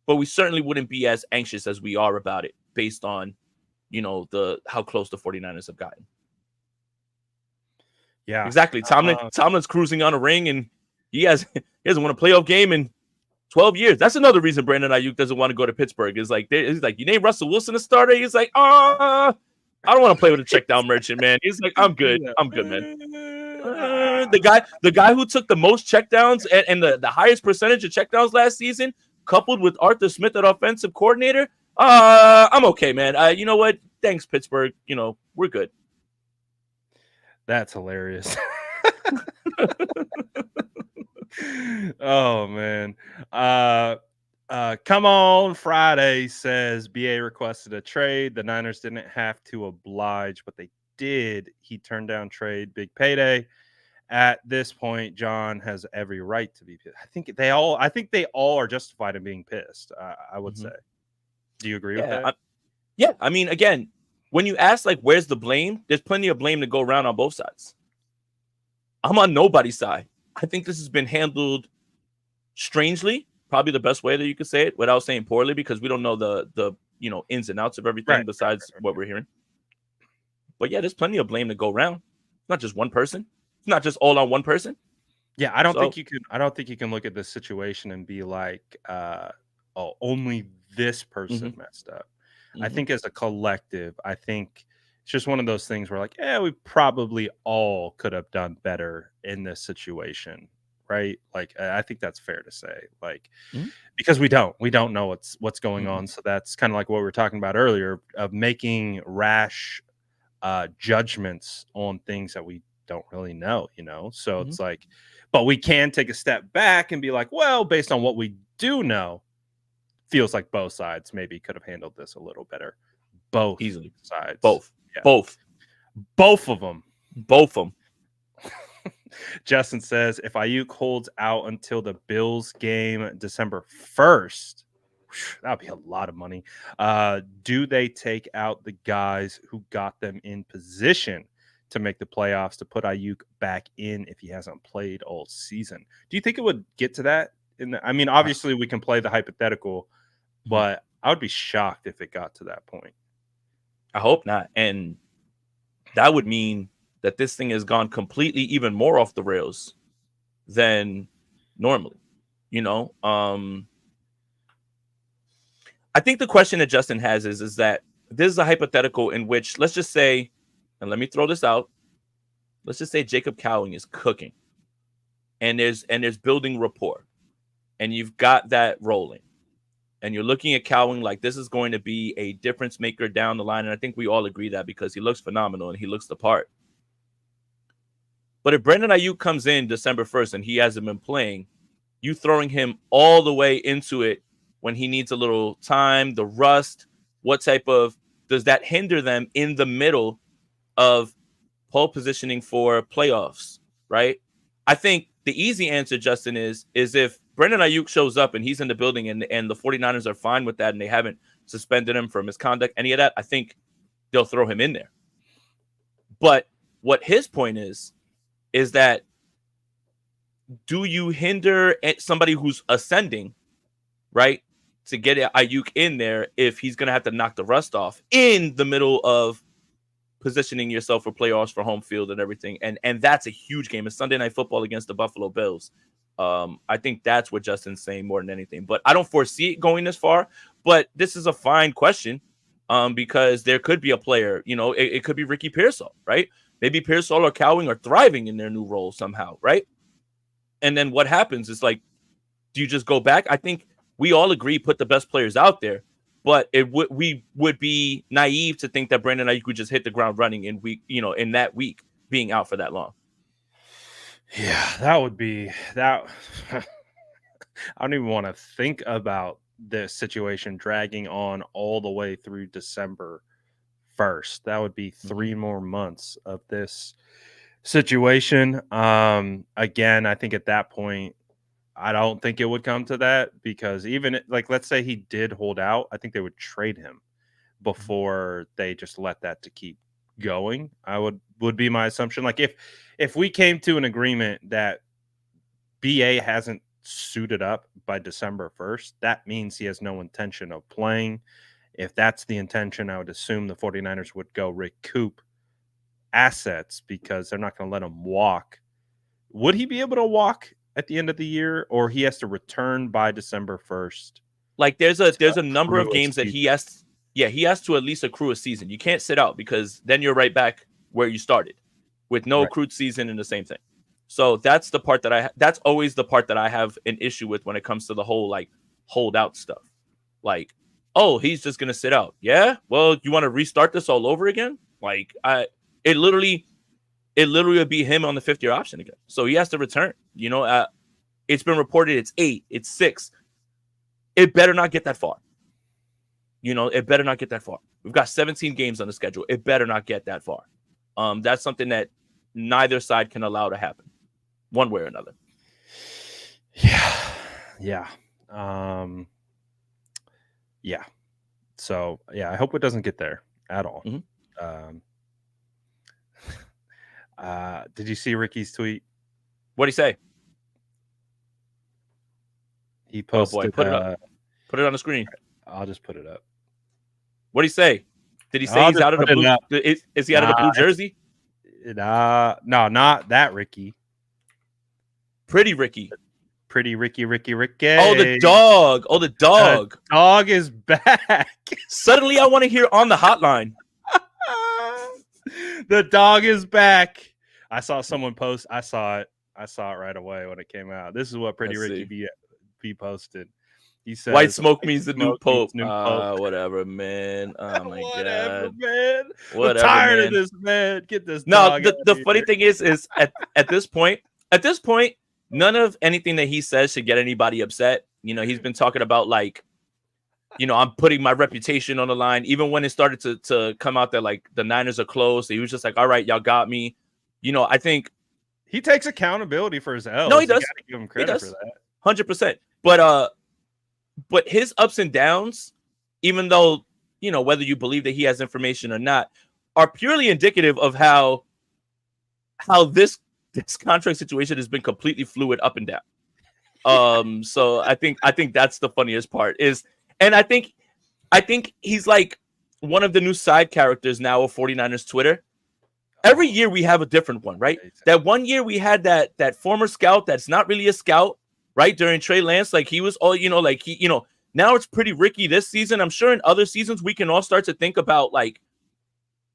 but we certainly wouldn't be as anxious as we are about it based on, how close the 49ers have gotten. Yeah, exactly. Tomlin's cruising on a ring, and he hasn't won a playoff game in 12 years. That's another reason Brandon Aiyuk doesn't want to go to Pittsburgh. He's like, you name Russell Wilson a starter? He's like, I don't want to play with a check down merchant, man. He's like, I'm good. I'm good, man. The guy who took the most checkdowns and the highest percentage of checkdowns last season, coupled with Arthur Smith at offensive coordinator, I'm okay, man. You know what? Thanks, Pittsburgh. We're good. That's hilarious. Oh, man. Come on Friday says BA requested a trade. The Niners didn't have to oblige, but they did. He turned down trade, big payday. At this point, John has every right to be pissed. I think they all are justified in being pissed. I would say. Do you agree with that? Yeah. I mean, again, when you ask like, where's the blame? There's plenty of blame to go around on both sides. I'm on nobody's side. I think this has been handled strangely. Probably the best way that you could say it without saying poorly, because we don't know the ins and outs of everything besides what we're hearing. But yeah, there's plenty of blame to go around. It's not just one person. It's not just all on one person. Yeah, I don't think you can look at this situation and be like, only this person messed up. I think as a collective, I think it's just one of those things where like, we probably all could have done better in this situation. Right. Like, I think that's fair to say, like, because we don't know what's going on. So that's kind of like what we were talking about earlier of making rash judgments on things that we don't really know, So it's like, but we can take a step back and be like, well, based on what we do know, feels like both sides maybe could have handled this a little better. Both easily sides. Both of them. Justin says, if Aiyuk holds out until the Bills game December 1st, that'd be a lot of money. Do they take out the guys who got them in position to make the playoffs to put Aiyuk back in if he hasn't played all season? Do you think it would get to that? I mean, obviously we can play the hypothetical, but I would be shocked if it got to that point. I hope not. And that would mean that this thing has gone completely even more off the rails than normally, I think the question that Justin has is that this is a hypothetical in which, let's just say and let me throw this out. Let's just say Jacob Cowing is cooking, and there's building rapport, and you've got that rolling, and you're looking at Cowing like this is going to be a difference maker down the line, and I think we all agree that because he looks phenomenal and he looks the part. But if Brandon Aiyuk comes in December 1st and he hasn't been playing, you throwing him all the way into it when he needs a little time, the rust, what type of, does that hinder them in the middle of pole positioning for playoffs, right? I think the easy answer, Justin, is if Brandon Aiyuk shows up and he's in the building and the 49ers are fine with that and they haven't suspended him for misconduct, any of that, I think they'll throw him in there. But what his point is that do you hinder somebody who's ascending, right, to get Aiyuk in there if he's going to have to knock the rust off in the middle of positioning yourself for playoffs, for home field and everything? And that's a huge game. It's Sunday Night Football against the Buffalo Bills. I think that's what Justin's saying more than anything. But I don't foresee it going this far. But this is a fine question because there could be a player, it could be Ricky Pearsall, right? Maybe Pearsall or Cowing are thriving in their new role somehow, right? And then what happens is like, do you just go back? I think we all agree, put the best players out there, but we would be naive to think that Brandon Aiyuk would just hit the ground running in that week being out for that long. Yeah, that would be that. I don't even want to think about this situation dragging on all the way through December 1st. That would be 3 more months of this situation. Again, I think at that point, I don't think it would come to that because even like, let's say he did hold out, I think they would trade him before they just let that to keep going. I would be my assumption. Like if we came to an agreement that BA hasn't suited up by December 1st, that means he has no intention of playing. If that's the intention, I would assume the 49ers would go recoup assets because they're not going to let him walk. Would he be able to walk at the end of the year, or he has to return by December 1st? Like there's a number of games that he has to at least accrue a season. You can't sit out because then you're right back where you started with no accrued season and the same thing. So that's the part that's always the part that I have an issue with when it comes to the whole like holdout stuff. Like, oh, he's just going to sit out. Yeah. Well, you want to restart this all over again? Like it literally would be him on the 5th year option again. So he has to return, it's been reported it's 8, it's 6. It better not get that far. It better not get that far. We've got 17 games on the schedule. It better not get that far. That's something that neither side can allow to happen one way or another. Yeah. Yeah. So, yeah, I hope it doesn't get there at all. Mm-hmm. Did you see Ricky's tweet? What'd he say? He posted. Oh boy, put it up. Put it on the screen. I'll just put it up. What'd he say? Did he say he's out of the blue? Is he out of the blue jersey? No, not that Ricky. Pretty Ricky. Pretty Ricky. Oh, the dog. The dog is back. Suddenly, I want to hear on the hotline. The dog is back. I saw someone post. I saw it right away when it came out. This is what Pretty Ricky B posted. He said, "White smoke means the new pope." Whatever, man. Oh my whatever, god, man. Whatever, I'm tired man. of this, man. Get this. No, the funny thing is at this point, none of anything that he says should get anybody upset. He's been talking about like, I'm putting my reputation on the line. Even when it started to come out that like the Niners are closed, he was just like, all right, y'all got me. I think he takes accountability for his L's. No, he does. You gotta give him credit for that. 100%. But his ups and downs, even though, whether you believe that he has information or not, are purely indicative of how this contract situation has been completely fluid up and down. So I think that's the funniest part and I think he's like one of the new side characters now of 49ers Twitter. Every year we have a different one, right? That one year we had that former scout that's not really a scout, right? During Trey Lance, like he was all, now it's Pretty Ricky this season. I'm sure in other seasons we can all start to think about like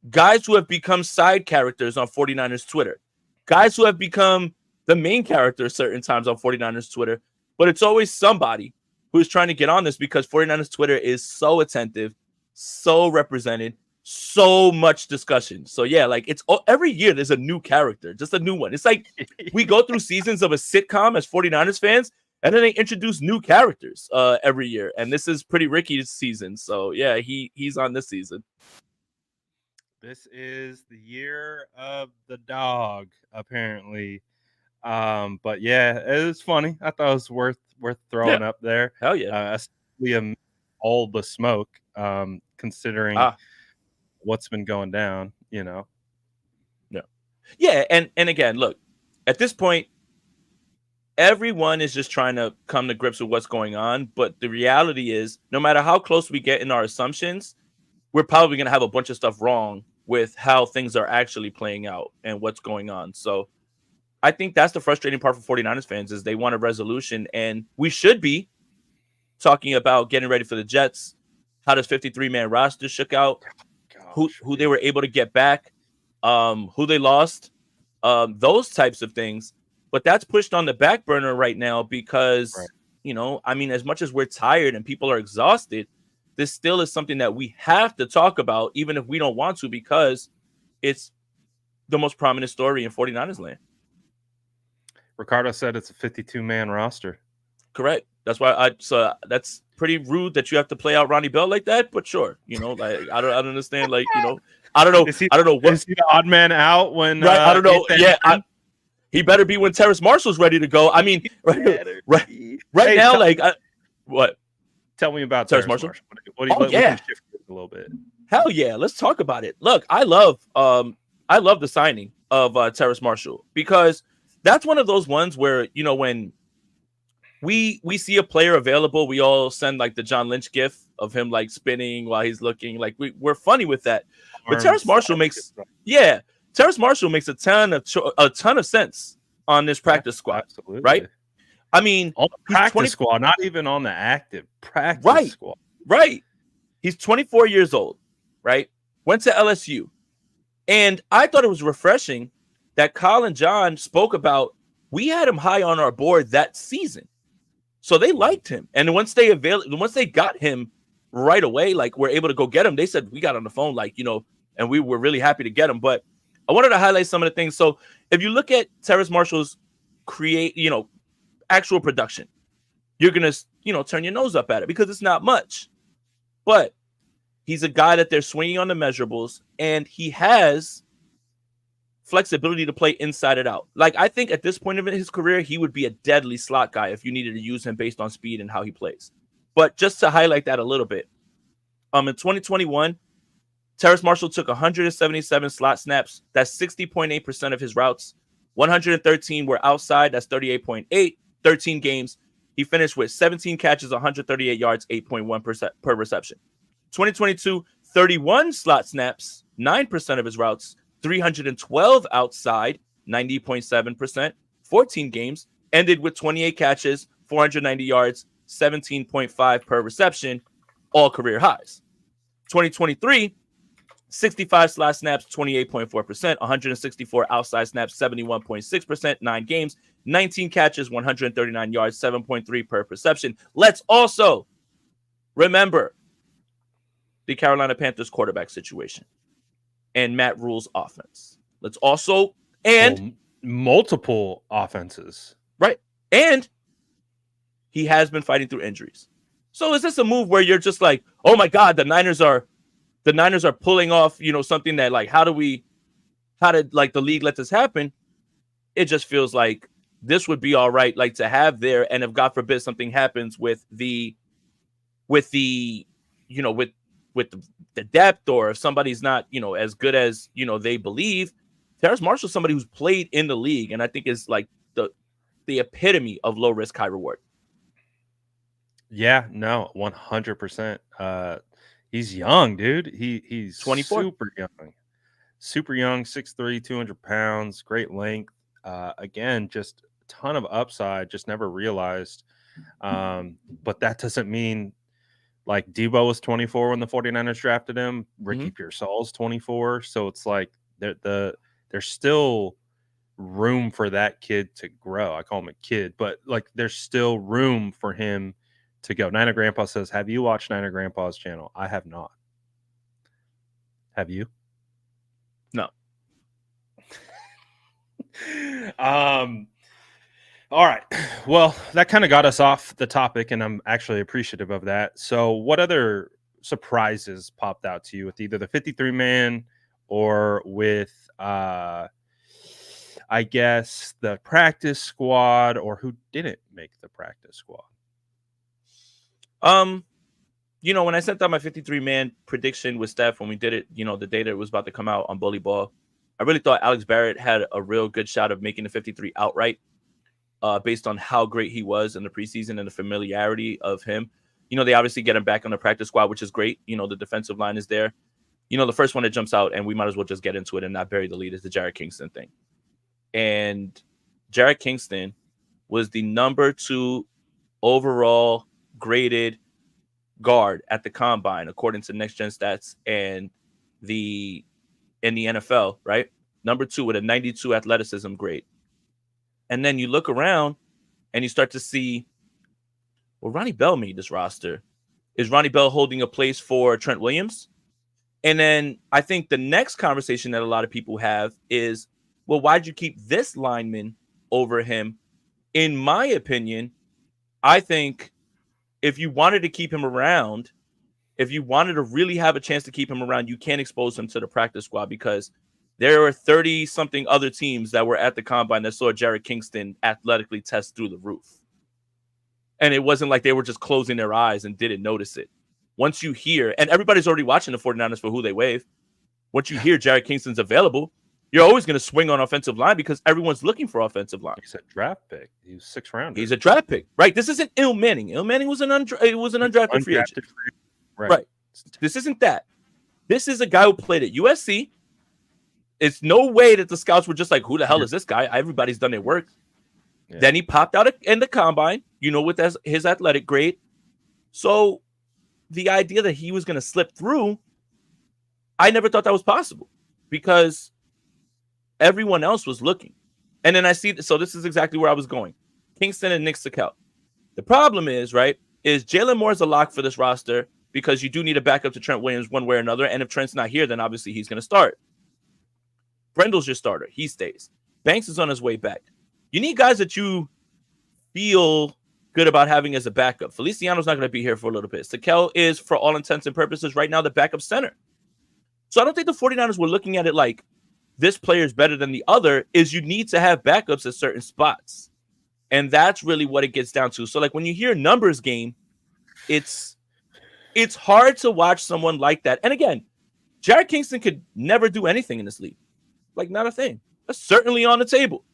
guys who have become side characters on 49ers Twitter, guys who have become the main character certain times on 49ers Twitter, but it's always somebody who's trying to get on this because 49ers Twitter is so attentive, so represented, so much discussion. So yeah, like it's every year there's a new character, just a new one. It's like we go through seasons of a sitcom as 49ers fans, and then they introduce new characters every year. And this is Pretty Ricky's season. So yeah, he's on this season. This is the year of the dog, apparently. But yeah, it was funny. I thought it was worth throwing up there. Hell yeah. Especially all the smoke, considering what's been going down, you know. Yeah, and again, look, at this point, everyone is just trying to come to grips with what's going on. But the reality is, no matter how close we get in our assumptions, we're probably going to have a bunch of stuff wrong with how things are actually playing out and what's going on. So I think that's the frustrating part for 49ers fans is they want a resolution, and we should be talking about getting ready for the Jets. How does 53-man roster shook out? Who they were able to get back, who they lost, those types of things. But that's pushed on the back burner right now because, you know, I mean, as much as we're tired and people are exhausted, this still is something that we have to talk about, even if we don't want to, because it's the most prominent story in 49ers land. Ricardo said it's a 52-man roster. Correct. That's why so that's pretty rude that you have to play out Ronnie Bell like that, but sure, you know, like I don't understand, like, you know, I don't know what is he the odd man out when I don't know. Yeah, he better be when Terrace Marshall's ready to go. I mean, right now, like what? Tell me about Terrace Marshall. What do you shift a little bit? Hell yeah, let's talk about it. Look, I love the signing of Terrace Marshall because that's one of those ones where, you know, when we see a player available, we all send like the John Lynch gif of him like spinning while he's looking. Like we're funny with that. But Terrace Marshall makes a ton of sense on this practice squad. Absolutely. Right? I mean, on the practice squad, not even on the active practice squad. Right. He's 24 years old, right? Went to LSU. And I thought it was refreshing that Kyle and John spoke about we had him high on our board that season. So they liked him. And once they got him right away, like we're able to go get him, they said we got on the phone, like, you know, and we were really happy to get him. But I wanted to highlight some of the things. So if you look at Terrace Marshall's actual production, you're going to, you know, turn your nose up at it because it's not much. But he's a guy that they're swinging on the measurables, and he has flexibility to play inside and out. Like, I think at this point of his career, he would be a deadly slot guy if you needed to use him based on speed and how he plays. But just to highlight that a little bit, in 2021, Terrace Marshall took 177 slot snaps. That's 60.8% of his routes. 113 were outside. That's 38.8. 13 games. He finished with 17 catches, 138 yards, 8.1% per reception. 2022, 31 slot snaps, 9% of his routes, 312 outside, 90.7%, 14 games, ended with 28 catches, 490 yards, 17.5 per reception, all career highs. 2023, 65 slot snaps, 28.4%, 164 outside snaps, 71.6%, 9 games, 19 catches, 139 yards, 7.3 per reception. Let's also remember the Carolina Panthers quarterback situation and Matt Rule's offense. Let's also multiple offenses. Right. And he has been fighting through injuries. So is this a move where you're just like, oh my God, the Niners are pulling off, you know, something that like, how did like the league let this happen? It just feels like this would be all right, like to have there. And if God forbid something happens with the depth, or if somebody's not, you know, as good as, you know, they believe, Terrace Marshall's somebody who's played in the league. And I think is like the epitome of low risk, high reward. Yeah, no, 100%. He's young, dude. He's 24. Super young, 6'3", 200 pounds, great length. Again, just a ton of upside, just never realized. But that doesn't mean Like Debo was 24 when the 49ers drafted him. Ricky Pearsall's 24. So it's like there's still room for that kid to grow. I call him a kid, but like there's still room for him to go. Niner Grandpa says, have you watched Niner Grandpa's channel? I have not. Have you? No. All right. Well, that kind of got us off the topic, and I'm actually appreciative of that. So what other surprises popped out to you with either the 53-man or with I guess the practice squad, or who didn't make the practice squad? You know, when I sent out my 53-man prediction with Steph, when we did it, you know, the day that it was about to come out on Bully Ball, I really thought Alex Barrett had a real good shot of making the 53 outright, based on how great he was in the preseason and the familiarity of him. You know, they obviously get him back on the practice squad, which is great. You know, the defensive line is there. You know, the first one that jumps out, and we might as well just get into it and not bury the lead, is the Jarrett Kingston thing. And Jarrett Kingston was the number 2 overall graded guard at the combine, according to Next Gen Stats and in the NFL, right? Number 2 with a 92 athleticism grade. And then you look around and you start to see, well, Ronnie Bell made this roster. Is Ronnie Bell holding a place for Trent Williams? And then I think the next conversation that a lot of people have is, well, why'd you keep this lineman over him? In my opinion, I think if you wanted to keep him around, if you wanted to really have a chance to keep him around, you can't expose him to the practice squad, because there were 30-something other teams that were at the combine that saw Jarrett Kingston athletically test through the roof. And it wasn't like they were just closing their eyes and didn't notice it. Once you hear, and everybody's already watching the 49ers for who they wave, once you hear Jarrett Kingston's available, you're always going to swing on offensive line because everyone's looking for offensive line. He's a draft pick. He was 6th rounder. He's a draft pick, right? This isn't Il Manning. Il Manning was an undrafted free agent. Right. This isn't that. This is a guy who played at USC. It's no way that the scouts were just like, who the hell is this guy? Everybody's done their work. Yeah. Then he popped out in the combine, you know, with his athletic grade. So the idea that he was going to slip through, I never thought that was possible, because everyone else was looking. And then I see, so this is exactly where I was going. Kingston and Nick Sakel. The problem is, right, is Jalen Moore's a lock for this roster, because you do need a backup to Trent Williams one way or another. And if Trent's not here, then obviously he's going to start. Brendel's your starter. He stays. Banks is on his way back. You need guys that you feel good about having as a backup. Feliciano's not going to be here for a little bit. Sakel is, for all intents and purposes, right now the backup center. So I don't think the 49ers were looking at it like this player is better than the other. Is you need to have backups at certain spots. And that's really what it gets down to. So like when you hear numbers game, it's hard to watch someone like that. And again, Jarrett Kingston could never do anything in this league. Like, not a thing. That's certainly on the table.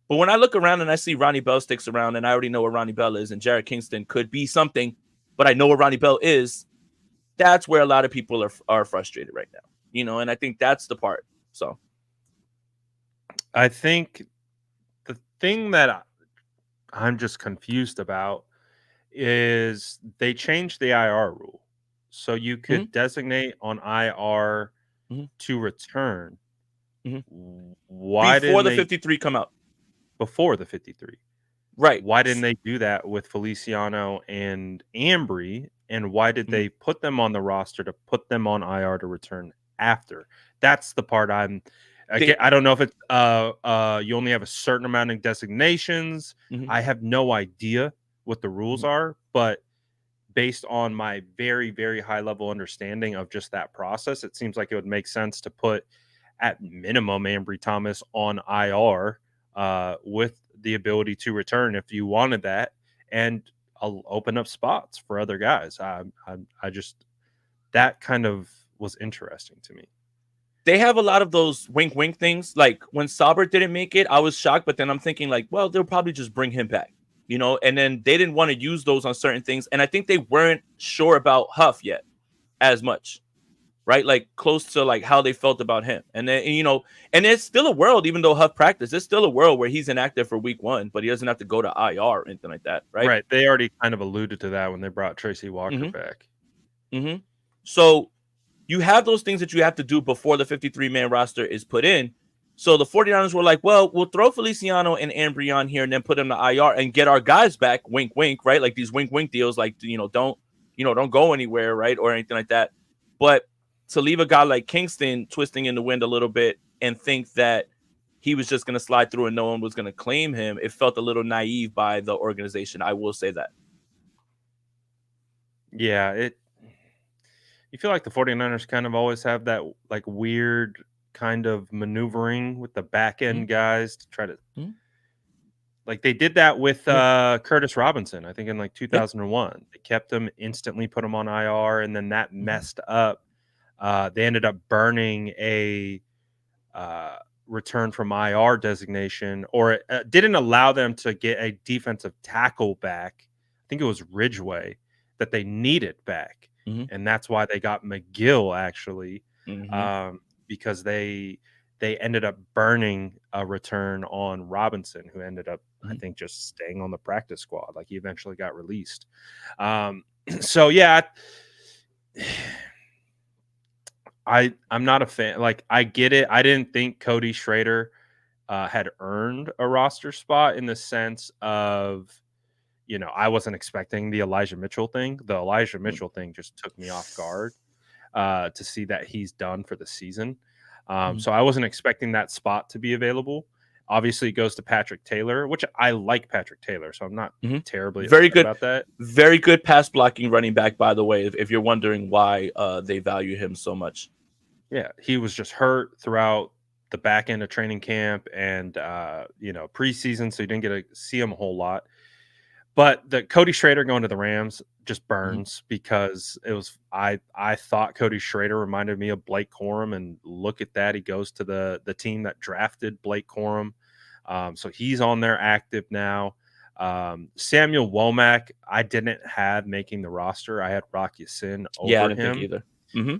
But when I look around and I see Ronnie Bell sticks around, and I already know where Ronnie Bell is, and Jarrett Kingston could be something, but I know where Ronnie Bell is, that's where a lot of people are frustrated right now. You know, and I think that's the part. So I think the thing that I'm just confused about is they changed the IR rule. So you could designate on IR to return. Why before didn't the 53 come out? Before the 53. Right. Why didn't they do that with Feliciano and Ambry? And why did they put them on the roster to put them on IR to return after? That's the part I don't know if it's you only have a certain amount of designations. I have no idea what the rules are, but based on my very, very high level understanding of just that process, it seems like it would make sense to put at minimum Ambry Thomas on IR with the ability to return if you wanted that, and I'll open up spots for other guys. I just, that kind of was interesting to me. They have a lot of those wink things. Like when Saubert didn't make it, I was shocked, but then I'm thinking like, well, they'll probably just bring him back, you know, and then they didn't want to use those on certain things. And I think they weren't sure about Huff yet as much. right? Like close to like how they felt about him. And then, you know, and it's still a world, even though Huff practiced, it's still a world where he's inactive for week 1, but he doesn't have to go to IR or anything like that, right? Right. They already kind of alluded to that when they brought Tracy Walker back. Mm-hmm. So you have those things that you have to do before the 53-man roster is put in. So the 49ers were like, well, we'll throw Feliciano and Ambrion here and then put him to IR and get our guys back. Wink, wink, right? Like these wink, wink deals, like, don't go anywhere, right? Or anything like that. But to leave a guy like Kingston twisting in the wind a little bit and think that he was just going to slide through and no one was going to claim him, it felt a little naive by the organization. I will say that. Yeah, you feel like the 49ers kind of always have that like weird kind of maneuvering with the back end guys to try to like they did that with Curtis Robinson, I think in like 2001. They kept him, instantly put him on IR, and then that messed up. They ended up burning a return from IR designation, or it didn't allow them to get a defensive tackle back. I think it was Ridgeway that they needed back. And that's why they got McGill actually, because they ended up burning a return on Robinson, who ended up, I think, just staying on the practice squad. Like he eventually got released. So yeah, I'm not a fan. Like I get it. I didn't think Cody Schrader had earned a roster spot in the sense of, I wasn't expecting the Elijah Mitchell thing. The Elijah Mitchell thing just took me off guard to see that he's done for the season. So I wasn't expecting that spot to be available. Obviously, it goes to Patrick Taylor, which I like Patrick Taylor, so I'm not terribly very good about that. Very good pass blocking running back, by the way, if you're wondering why they value him so much. Yeah, he was just hurt throughout the back end of training camp and preseason, so you didn't get to see him a whole lot. But the Cody Schrader going to the Rams just burns because it was I thought Cody Schrader reminded me of Blake Corum, and look at that, he goes to the team that drafted Blake Corum, so he's on there active now. Samuel Womack, I didn't have making the roster. I had Rock Ya-Sin over I didn't him think either.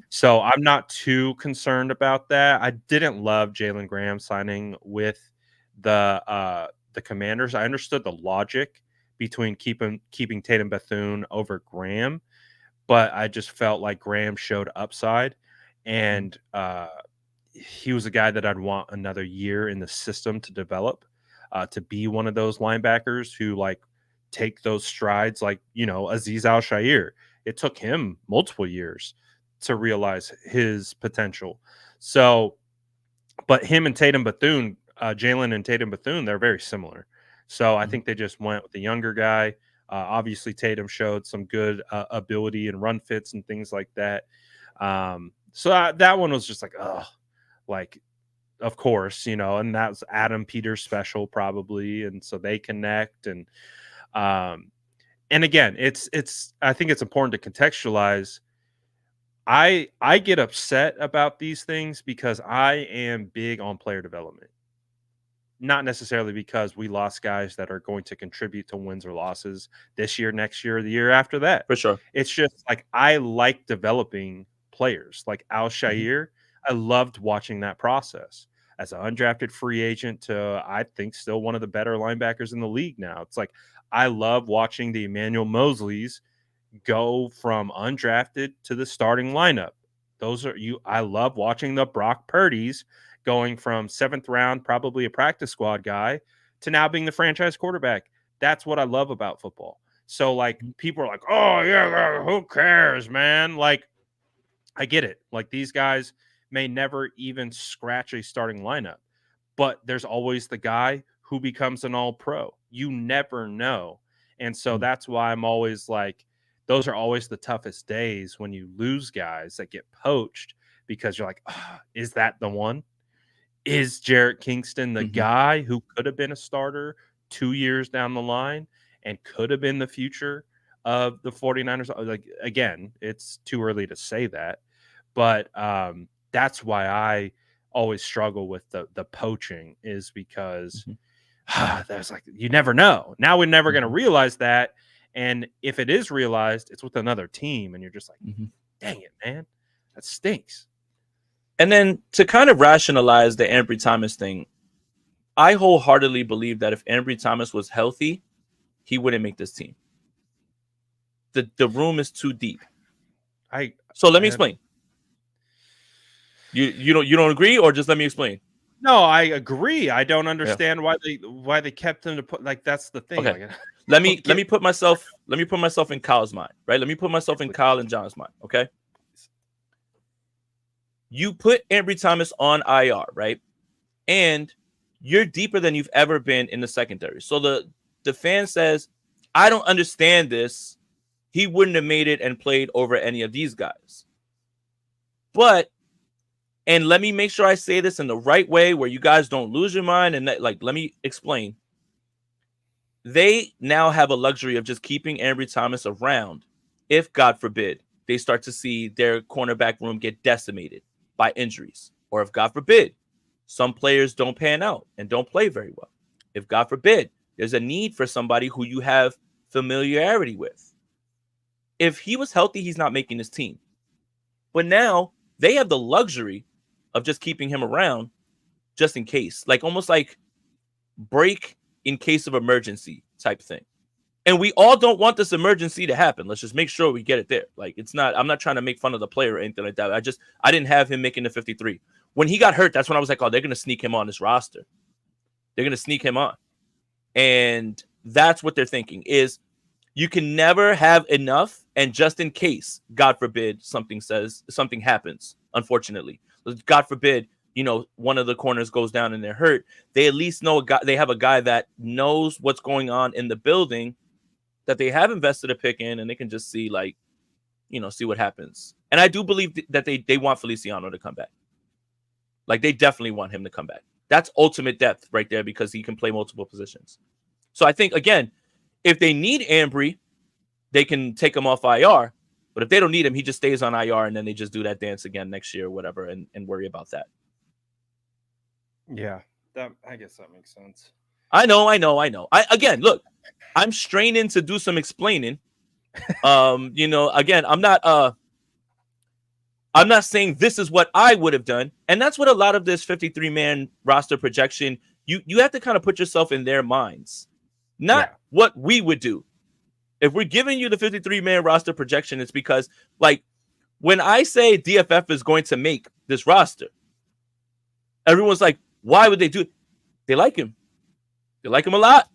So I'm not too concerned about that. I didn't love Jalen Graham signing with the Commanders. I understood the logic between keeping Tatum Bethune over Graham, but I just felt like Graham showed upside, and he was a guy that I'd want another year in the system to develop, to be one of those linebackers who like take those strides, like Azeez Al-Shaair. It took him multiple years to realize his potential. So, but him and Tatum Bethune, Jalen and Tatum Bethune, they're very similar. So I think they just went with the younger guy. Obviously, Tatum showed some good ability and run fits and things like that. So that one was just like, of course, and that was Adam Peters special probably. And so they connect. And again, I think it's important to contextualize. I get upset about these things because I am big on player development. Not necessarily because we lost guys that are going to contribute to wins or losses this year, next year, or the year after that. For sure. It's just like I like developing players like Al-Shaair. I loved watching that process as an undrafted free agent to, I think, still one of the better linebackers in the league now. It's like I love watching the Emmanuel Mosleys go from undrafted to the starting lineup. I love watching the Brock Purdy's going from 7th round, probably a practice squad guy, to now being the franchise quarterback. That's what I love about football. So like people are like, oh yeah, who cares, man? Like I get it. Like these guys may never even scratch a starting lineup, but there's always the guy who becomes an all-pro. You never know. And so that's why I'm always like, those are always the toughest days when you lose guys that get poached, because you're like, is that the one? Is Jarrett Kingston the guy who could have been a starter 2 years down the line and could have been the future of the 49ers? Like, again, it's too early to say that, but that's why I always struggle with the poaching, is because there's like, you never know. Now we're never going to realize that. And if it is realized, it's with another team, and you're just like, dang it, man. That stinks. And then to kind of rationalize the Ambry Thomas thing, I wholeheartedly believe that if Ambry Thomas was healthy, he wouldn't make this team. The room is too deep. So let me explain. You don't agree, or just let me explain? No, I agree. I don't understand why they kept him to put that's the thing. Okay. Like, let me put myself in Kyle's mind, right? Let me put myself in Kyle and John's mind, okay? You put Ambry Thomas on IR, right? And you're deeper than you've ever been in the secondary. So the fan says, I don't understand this. He wouldn't have made it and played over any of these guys. But, and let me make sure I say this in the right way where you guys don't lose your mind. And let me explain. They now have a luxury of just keeping Ambry Thomas around if, God forbid, they start to see their cornerback room get decimated by injuries. Or if, God forbid, some players don't pan out and don't play very well. If, God forbid, there's a need for somebody who you have familiarity with. If he was healthy, he's not making this team. But now they have the luxury of just keeping him around just in case. Like almost like break in case of emergency type thing. And we all don't want this emergency to happen. Let's just make sure we get it there. Like I'm not trying to make fun of the player or anything like that. I didn't have him making the 53. When he got hurt, that's when I was like, oh, they're going to sneak him on this roster. They're going to sneak him on. And that's what they're thinking is you can never have enough. And just in case, God forbid, something happens, unfortunately, God forbid, one of the corners goes down and they're hurt. They at least know they have a guy that knows what's going on in the building that they have invested a pick in, and they can just see see what happens. And I do believe that they want Feliciano to come back. Like they definitely want him to come back. That's ultimate depth right there because he can play multiple positions. So I think, again, if they need Ambry, they can take him off IR. But if they don't need him, he just stays on IR, and then they just do that dance again next year or whatever and worry about that. Yeah, I guess that makes sense. I know. Again, look, I'm straining to do some explaining. Again, I'm not saying this is what I would have done. And that's what a lot of this 53-man roster projection, you have to kind of put yourself in their minds. Not what we would do. If we're giving you the 53-man roster projection, it's because, like, when I say DFF is going to make this roster, everyone's like, why would they do it? They like him. They like him a lot.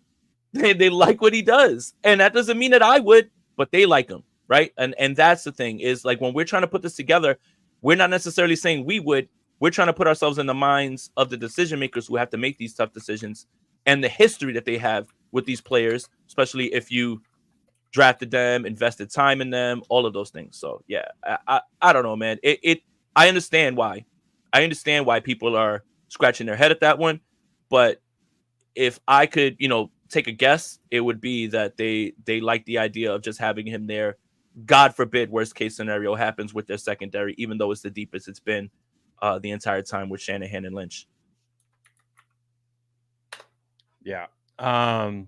They like what he does. And that doesn't mean that I would, but they like him, right? And that's the thing is, like, when we're trying to put this together, we're not necessarily saying we would. We're trying to put ourselves in the minds of the decision makers who have to make these tough decisions and the history that they have with these players, especially if you drafted them, invested time in them, all of those things. So yeah, I don't know, man. I understand why. I understand why people are scratching their head at that one. But if I could, take a guess, it would be that they like the idea of just having him there. God forbid, worst case scenario happens with their secondary, even though it's the deepest it's been the entire time with Shanahan and Lynch. Yeah. I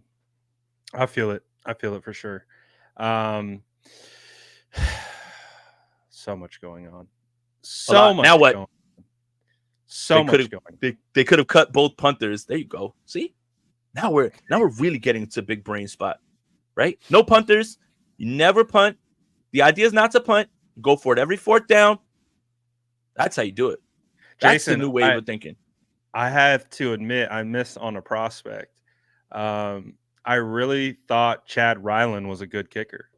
feel it. I feel it for sure. So much going on. So much. Now what? Going on. So much going. They could have cut both punters. There you go. See? Now we're really getting to big brain spot, right? No punters. You never punt. The idea is not to punt. Go for it every fourth down. That's how you do it. That's Jason, the new way of thinking. I have to admit, I missed on a prospect. I really thought Chad Ryland was a good kicker.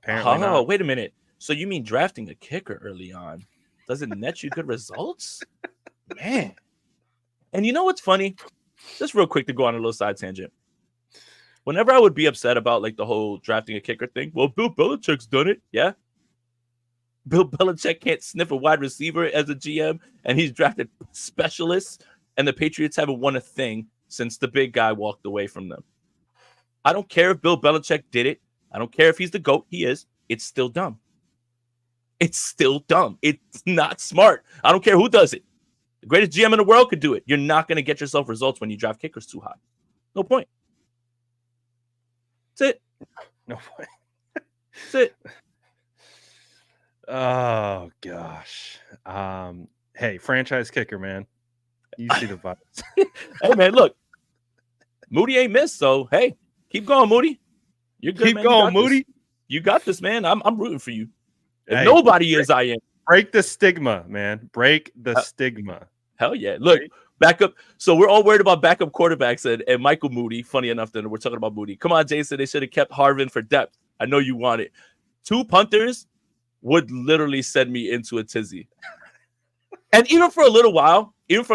Apparently not. Wait a minute. So you mean drafting a kicker early on doesn't net you good results? Man. And you know what's funny? Just real quick to go on a little side tangent. Whenever I would be upset about like the whole drafting a kicker thing, well, Bill Belichick's done it. Yeah. Bill Belichick can't sniff a wide receiver as a GM, and he's drafted specialists, and the Patriots haven't won a thing since the big guy walked away from them. I don't care if Bill Belichick did it. I don't care if he's the GOAT. He is. It's still dumb. It's still dumb. It's not smart. I don't care who does it. The greatest GM in the world could do it. You're not going to get yourself results when you draft kickers too high. No point. That's it. No point. That's it. Oh gosh. Hey, franchise kicker, man. You see the vibes. Hey man, look, Moody ain't missed, so hey, keep going, Moody. You're good, Keep man. going, Moody. You got this, man. I'm rooting for you. If Hey, nobody is, I am. Break the stigma, man. Break the stigma. Hell yeah. Look, backup. So we're all worried about backup quarterbacks and Michael Moody. Funny enough, then we're talking about Moody. Come on, Jason. They should have kept Harvin for depth. I know you want it. 2 punters would literally send me into a tizzy. And even for a little while, because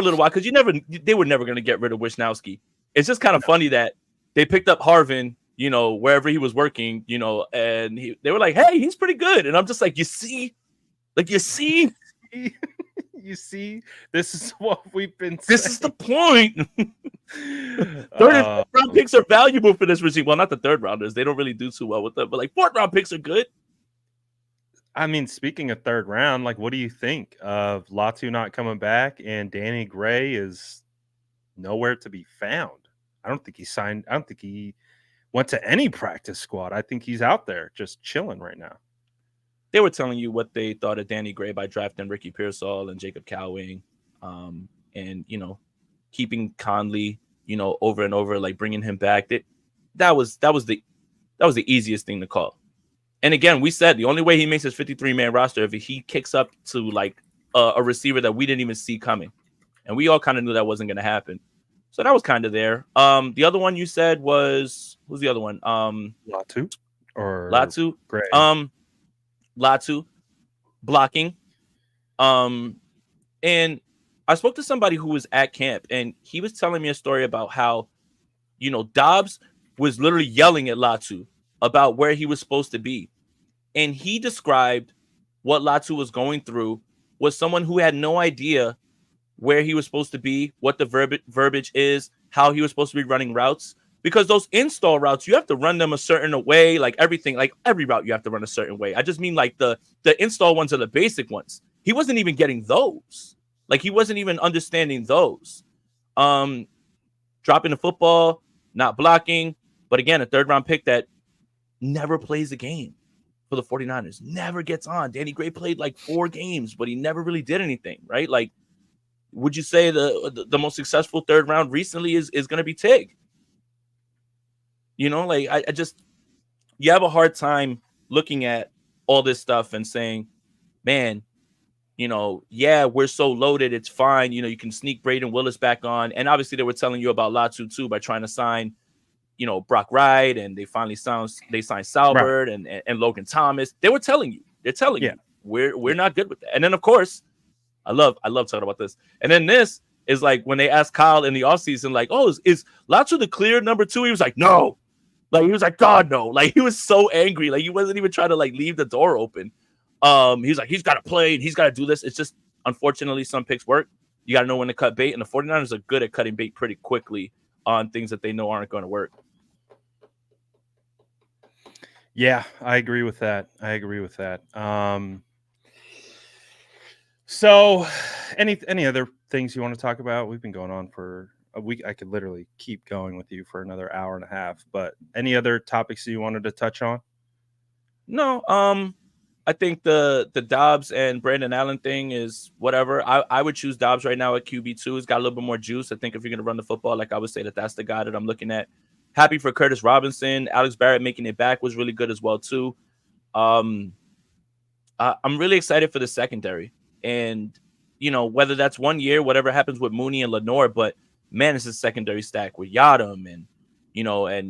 they were never going to get rid of Wisnowski. It's just kind of funny that they picked up Harvin, wherever he was working, and they were like, hey, he's pretty good. And I'm just like, you see, you see, this is what we've been saying. This is the point. Third and fourth round picks are valuable for this regime. Well, not the third rounders. They don't really do too well with them, but like 4th round picks are good. I mean, speaking of third round, like, what do you think of Latu not coming back and Danny Gray is nowhere to be found? I don't think he signed. I don't think he went to any practice squad. I think he's out there just chilling right now. They were telling you what they thought of Danny Gray by drafting Ricky Pearsall and Jacob Cowing, and keeping Conley, over and over, like bringing him back. That was the easiest thing to call. And again, we said the only way he makes his 53-man roster if he kicks up to like a receiver that we didn't even see coming, and we all kind of knew that wasn't going to happen. So that was kind of there. The other one you said who's the other one? Latu or Latu Gray. Latu blocking. And I spoke to somebody who was at camp, and he was telling me a story about how, Dobbs was literally yelling at Latu about where he was supposed to be. And he described what Latu was going through was someone who had no idea where he was supposed to be, what the verbiage is, how he was supposed to be running routes. Because those install routes, you have to run them a certain way, like everything, like every route you have to run a certain way. I just mean like the install ones are the basic ones. He wasn't even getting those. Like he wasn't even understanding those. Dropping the football, not blocking. But again, a 3rd round pick that never plays a game for the 49ers. Never gets on. Danny Gray played like 4 games, but he never really did anything, right? Like, would you say the most successful 3rd round recently is going to be Tig? I just, you have a hard time looking at all this stuff and saying, man, yeah, we're so loaded. It's fine. You can sneak Braden Willis back on. And obviously they were telling you about Latu too, by trying to sign, Brock Wright, and they finally signed Salbert and Logan Thomas. They're telling you we're not good with that. And then of course, I love talking about this. And then this is like when they asked Kyle in the offseason, like, oh, is Latu the clear number 2? He was like, no. Like, he was like, God, no. Like, he was so angry. Like, he wasn't even trying to, like, leave the door open. He's like, he's got to play, and he's got to do this. It's just, unfortunately, some picks work. You got to know when to cut bait, and the 49ers are good at cutting bait pretty quickly on things that they know aren't going to work. Yeah, I agree with that. So, any other things you want to talk about? We've been going on for a week. I could literally keep going with you for another hour and a half. But any other topics you wanted to touch on? No. I think the Dobbs and Brandon Allen thing is whatever. I would choose Dobbs right now at QB2. He's got a little bit more juice. I think if you're going to run the football, like I would say that's the guy that I'm looking at. Happy for Curtis Robinson. Alex Barrett making it back was really good as well too. I'm really excited for the secondary. And, whether that's 1 year, whatever happens with Mooney and Lenore, but man, it's a secondary stack with Yadam and,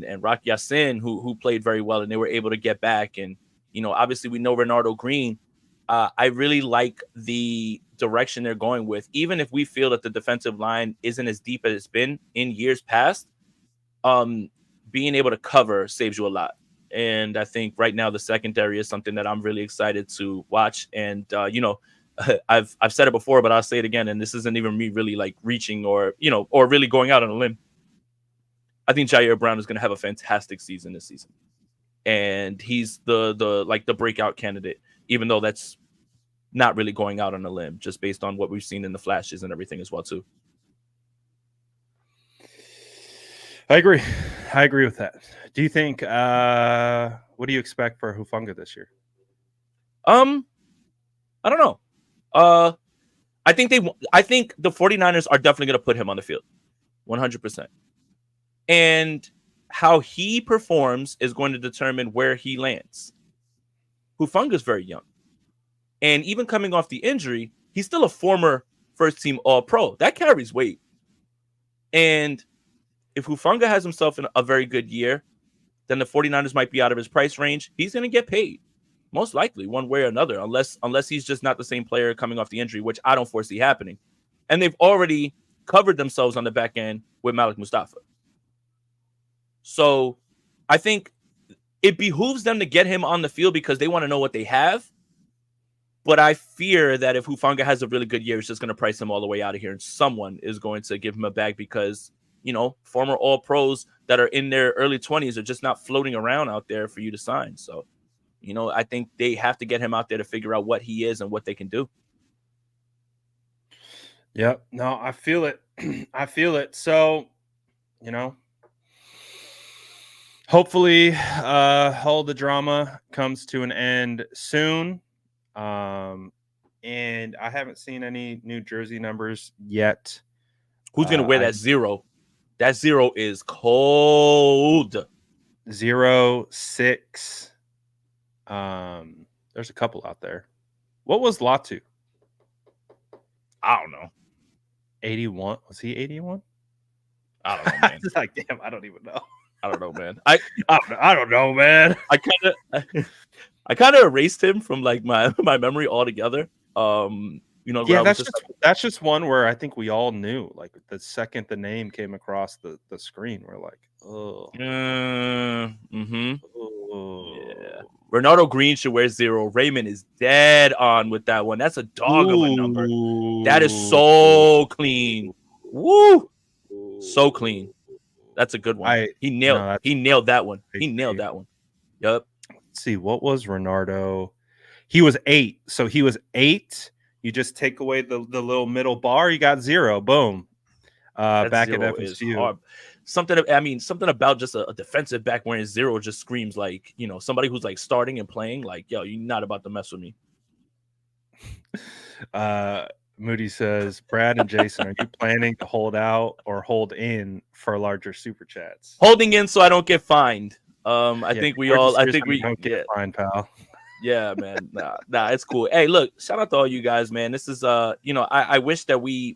and Rock Yassin, who played very well, and they were able to get back. And, obviously we know Renardo Green. I really like the direction they're going with, even if we feel that the defensive line isn't as deep as it's been in years past. Being able to cover saves you a lot. And I think right now the secondary is something that I'm really excited to watch. And, I've said it before, but I'll say it again. And this isn't even me really like reaching or really going out on a limb. I think Jair Brown is going to have a fantastic season this season. And he's the breakout candidate, even though that's not really going out on a limb, just based on what we've seen in the flashes and everything as well, too. I agree with that. Do you think, what do you expect for Hufanga this year? I don't know. I think the 49ers are definitely going to put him on the field. 100%. And how he performs is going to determine where he lands. Hufanga's very young. And even coming off the injury, he's still a former first-team All-Pro. That carries weight. And if Hufanga has himself in a very good year, then the 49ers might be out of his price range. He's going to get paid, most likely, one way or another, unless he's just not the same player coming off the injury, which I don't foresee happening. And they've already covered themselves on the back end with Malik Mustafa. So I think it behooves them to get him on the field because they want to know what they have. But I fear that if Hufanga has a really good year, it's just going to price him all the way out of here. And someone is going to give him a bag because, former All-Pros that are in their early 20s are just not floating around out there for you to sign. So, I think they have to get him out there to figure out what he is and what they can do. Yep. No, I feel it. I feel it. So, hopefully all the drama comes to an end soon. And I haven't seen any New Jersey numbers yet. Who's going to wear that 0? That 0 is cold. 0-6. There's a couple out there. What was Latu? I don't know. 81. Was he 81? I don't know, man. It's like, damn, I don't even know. I don't know, man. I don't know, man. I kind of erased him from like my memory altogether. Yeah, that's just one where I think we all knew. Like the second the name came across the screen, we're like, oh. Oh. Yeah. Ronaldo Green should wear 0. Raymond is dead on with that one. That's a dog of a number. That is so clean. Woo! So clean. That's a good one. He nailed that one. He nailed that one. Yep. Let's see, what was Renardo? He was 8. So he was 8. You just take away the little middle bar, you got 0. Boom. Back at FSU. Something about just a defensive back wearing 0 just screams like, somebody who's like starting and playing, like, yo, you're not about to mess with me. Moody says, Brad and Jason, are you planning to hold out or hold in for larger super chats? Holding in so I don't get fined. I think we don't get fined, pal. Yeah, man. Nah, it's cool. Hey, look, shout out to all you guys, man. This is I wish that we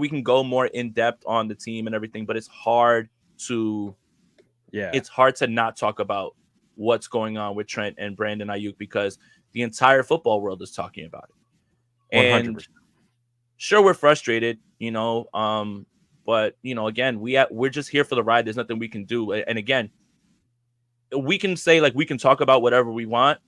can go more in depth on the team and everything, but it's hard to not talk about what's going on with Trent and Brandon Aiyuk because the entire football world is talking about it. 100%. And sure, we're frustrated, but again, we're just here for the ride. There's nothing we can do. And again, we can say like we can talk about whatever we want.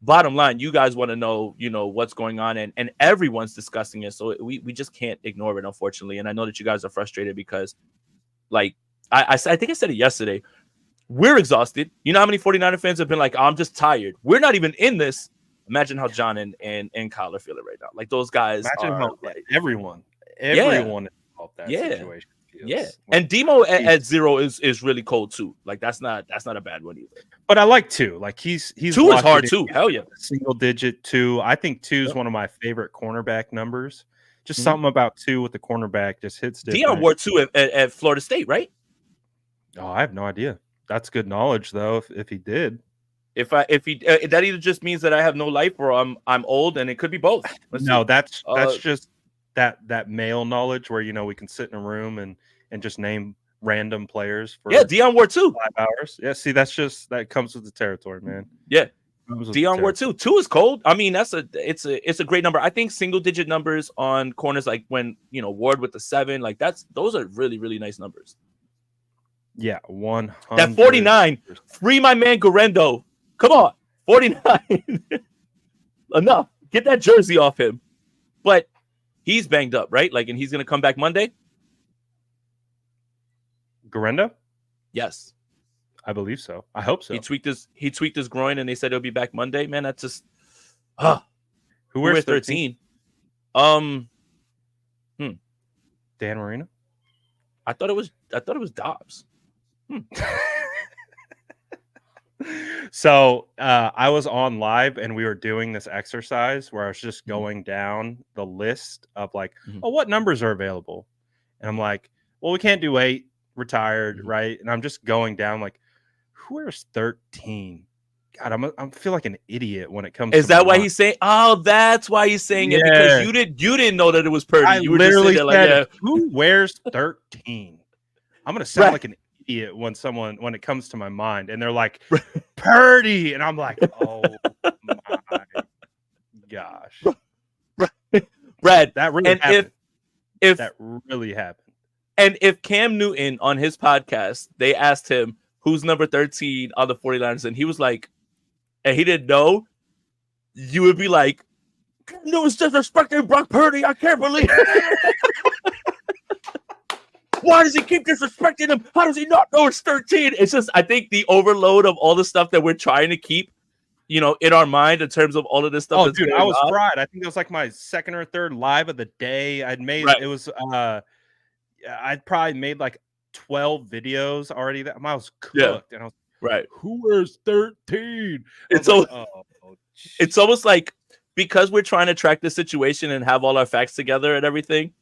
Bottom line, you guys want to know, what's going on, and everyone's discussing it. So we just can't ignore it, unfortunately. And I know that you guys are frustrated because, like, I think I said it yesterday. We're exhausted. You know how many 49er fans have been like, I'm just tired. We're not even in this. Imagine how John and Kyle are feeling right now. Like those guys. Imagine how everyone is involved that situation. Yeah, and Demo at 0 is really cold too. Like that's not a bad one either. But I like 2. Like he's 2 is hard too. Hell yeah, single digit 2. I think 2 is one of my favorite cornerback numbers. Just something about 2 with the cornerback just hits different. Dion wore 2 at Florida State, right? Oh, I have no idea. That's good knowledge though. If he did, if he that either just means that I have no life or I'm old, and it could be both. That's just that male knowledge where we can sit in a room and just name random players for Dion wore 2 5 hours. Yeah, see, that comes with the territory, man. Yeah, Dion wore 2. 2 is cold. I mean, it's a great number. I think single digit numbers on corners, like when Ward with the 7, like those are really really nice numbers. Yeah, 100. That 49, free my man Garendo. Come on, 49. Enough. Get that jersey off him. But he's banged up, right? Like, and he's gonna come back Monday. Garendo? Yes, I believe so. I hope so. He tweaked his groin, and they said he'll be back Monday. Man, that's just who wears 13? Dan Marino? I thought it was Dobbs. So I was on live and we were doing this exercise where I was just going down the list of like, Mhm. oh, what numbers are available? And I'm like, well, we can't do 8, retired, Mhm. right? And I'm just going down like, who wears 13? God, I feel like an idiot when it comes Is to my that why mind. he's saying? Oh, that's why he's saying it, because Yeah. you didn't know that it was Purdy. I You were just sitting literally there like, said, yeah, who wears 13? I'm gonna sound right. like an idiot when it comes to my mind, and they're like, Purdy, and I'm like, oh my gosh, Brad. that really And happened. if That really happened. and if Cam Newton on his podcast, they asked him who's number 13 on the 49ers, and he was like, and he didn't know, you would be like, no, it's disrespecting Brock Purdy. I can't believe it. Why does he keep disrespecting him? How does he not know it's 13? It's just, I think the overload of all the stuff that we're trying to keep, in our mind in terms of all of this stuff. Oh, that's dude, going I was on. fried. I think it was like my second or third live of the day. Right. It was I'd probably made like 12 videos already. That I was cooked, and I was right. who wears 13? It's like, it's almost like, because we're trying to track the situation and have all our facts together and everything,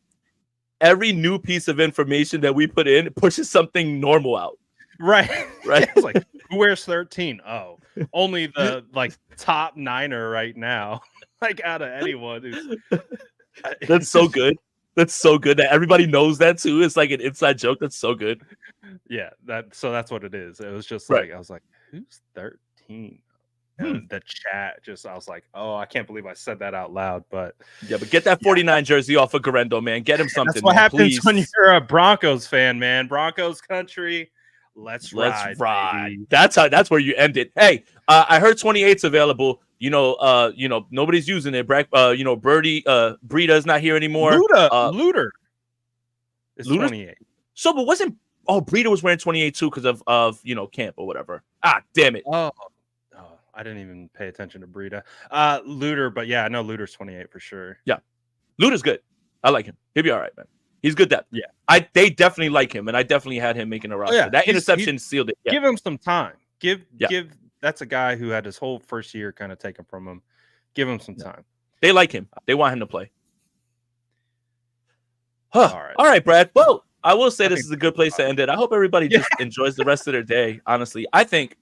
every new piece of information that we put in pushes something normal out. Right. Right. It's like, who wears 13? Oh, only the like top Niner right now. Like out of anyone who's That's so good. That's so good that everybody knows that too. It's like an inside joke. That's so good. Yeah, that's what it is. It was just Right. like I was like, who's 13? And the chat I was like, oh, I can't believe I said that out loud. But yeah, but get that 49 jersey off of Garendo, man. Get him something. That's what man, happens please. when you're a Broncos fan, man. Broncos country. Let's ride. Baby. That's where you end it. Hey, I heard 28's available. Nobody's using it. Birdie, Breeda's not here anymore. Luter is 28. So, but Breida was wearing 28 too because of camp or whatever. Ah, damn it. Oh, I didn't even pay attention to Breida. Luter, but yeah, I know Luter's 28 for sure. Yeah, Luter's good. I like him. He'll be all right, man. He's good depth. Yeah, they definitely like him, and I definitely had him making a roster. Yeah. That interception sealed it. Yeah. Give him some time. Give. That's a guy who had his whole first year kind of taken from him. Give him some time. They like him. They want him to play. All right, Brad. Well, I will say this is a good place to end it. I hope everybody just enjoys the rest of their day. Honestly, I think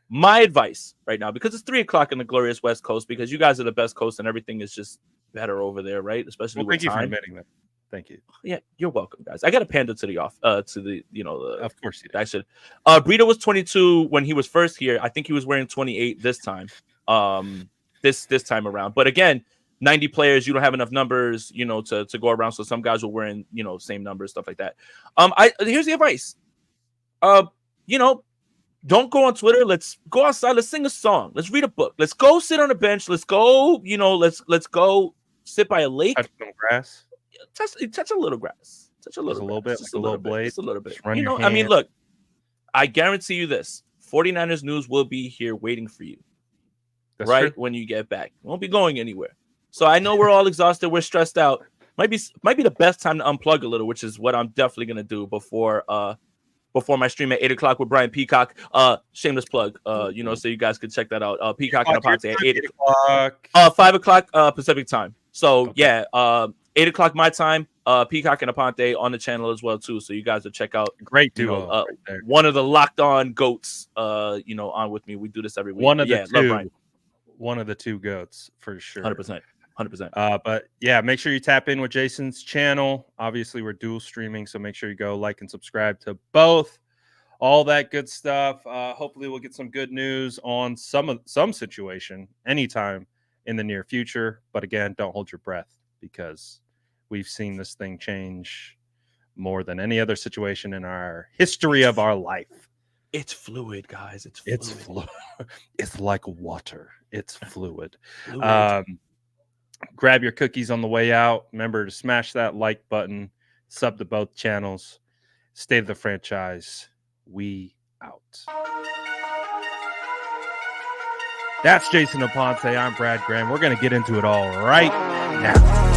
my advice right now, because it's 3:00 in the glorious West Coast, because you guys are the best coast and everything is just better over there, right? Especially with thank you time. for admitting that. Thank you. Yeah, you're welcome, guys. I got to pander to the of course you did. I should. Breida was 22 when he was first here. I think he was wearing 28 this time. This time around. But again, 90 players, you don't have enough numbers, to go around. So some guys were wearing, same numbers, stuff like that. Here's the advice. Don't go on Twitter. Let's go outside. Let's sing a song. Let's read a book. Let's go sit on a bench. Let's go, let's go sit by a lake. Touch some grass. Touch a little grass. Touch a little bit, just like a little blade. Just a little bit. Run your hand. Look, I guarantee you this. 49ers news will be here waiting for you. That's right true. when you get back. Won't be going anywhere. So I know we're all exhausted. We're stressed out. Might be the best time to unplug a little, which is what I'm definitely gonna do before my stream at 8:00 with Brian Peacock. Shameless plug. So you guys can check that out. Peacock and Aponte at 8:00. 5:00 Pacific time. So okay. 8:00 my time. Peacock and Aponte on the channel as well too. So you guys will check out. Great duo. Right there. One of the locked on goats. On with me. We do this every week. One of the two. Love Brian. One of the two goats for sure. 100%. But yeah, make sure you tap in with Jason's channel. Obviously, we're dual streaming, so make sure you go like and subscribe to both. All that good stuff. Hopefully, we'll get some good news on some situation anytime in the near future. But again, don't hold your breath, because we've seen this thing change more than any other situation in our history of our life. It's fluid, guys. It's fluid. It's like water. It's fluid. Grab your cookies on the way out. Remember to smash that like button. Sub to both channels. State of the franchise. We out. That's Jason Aponte. I'm Brad Graham. We're going to get into it all right now.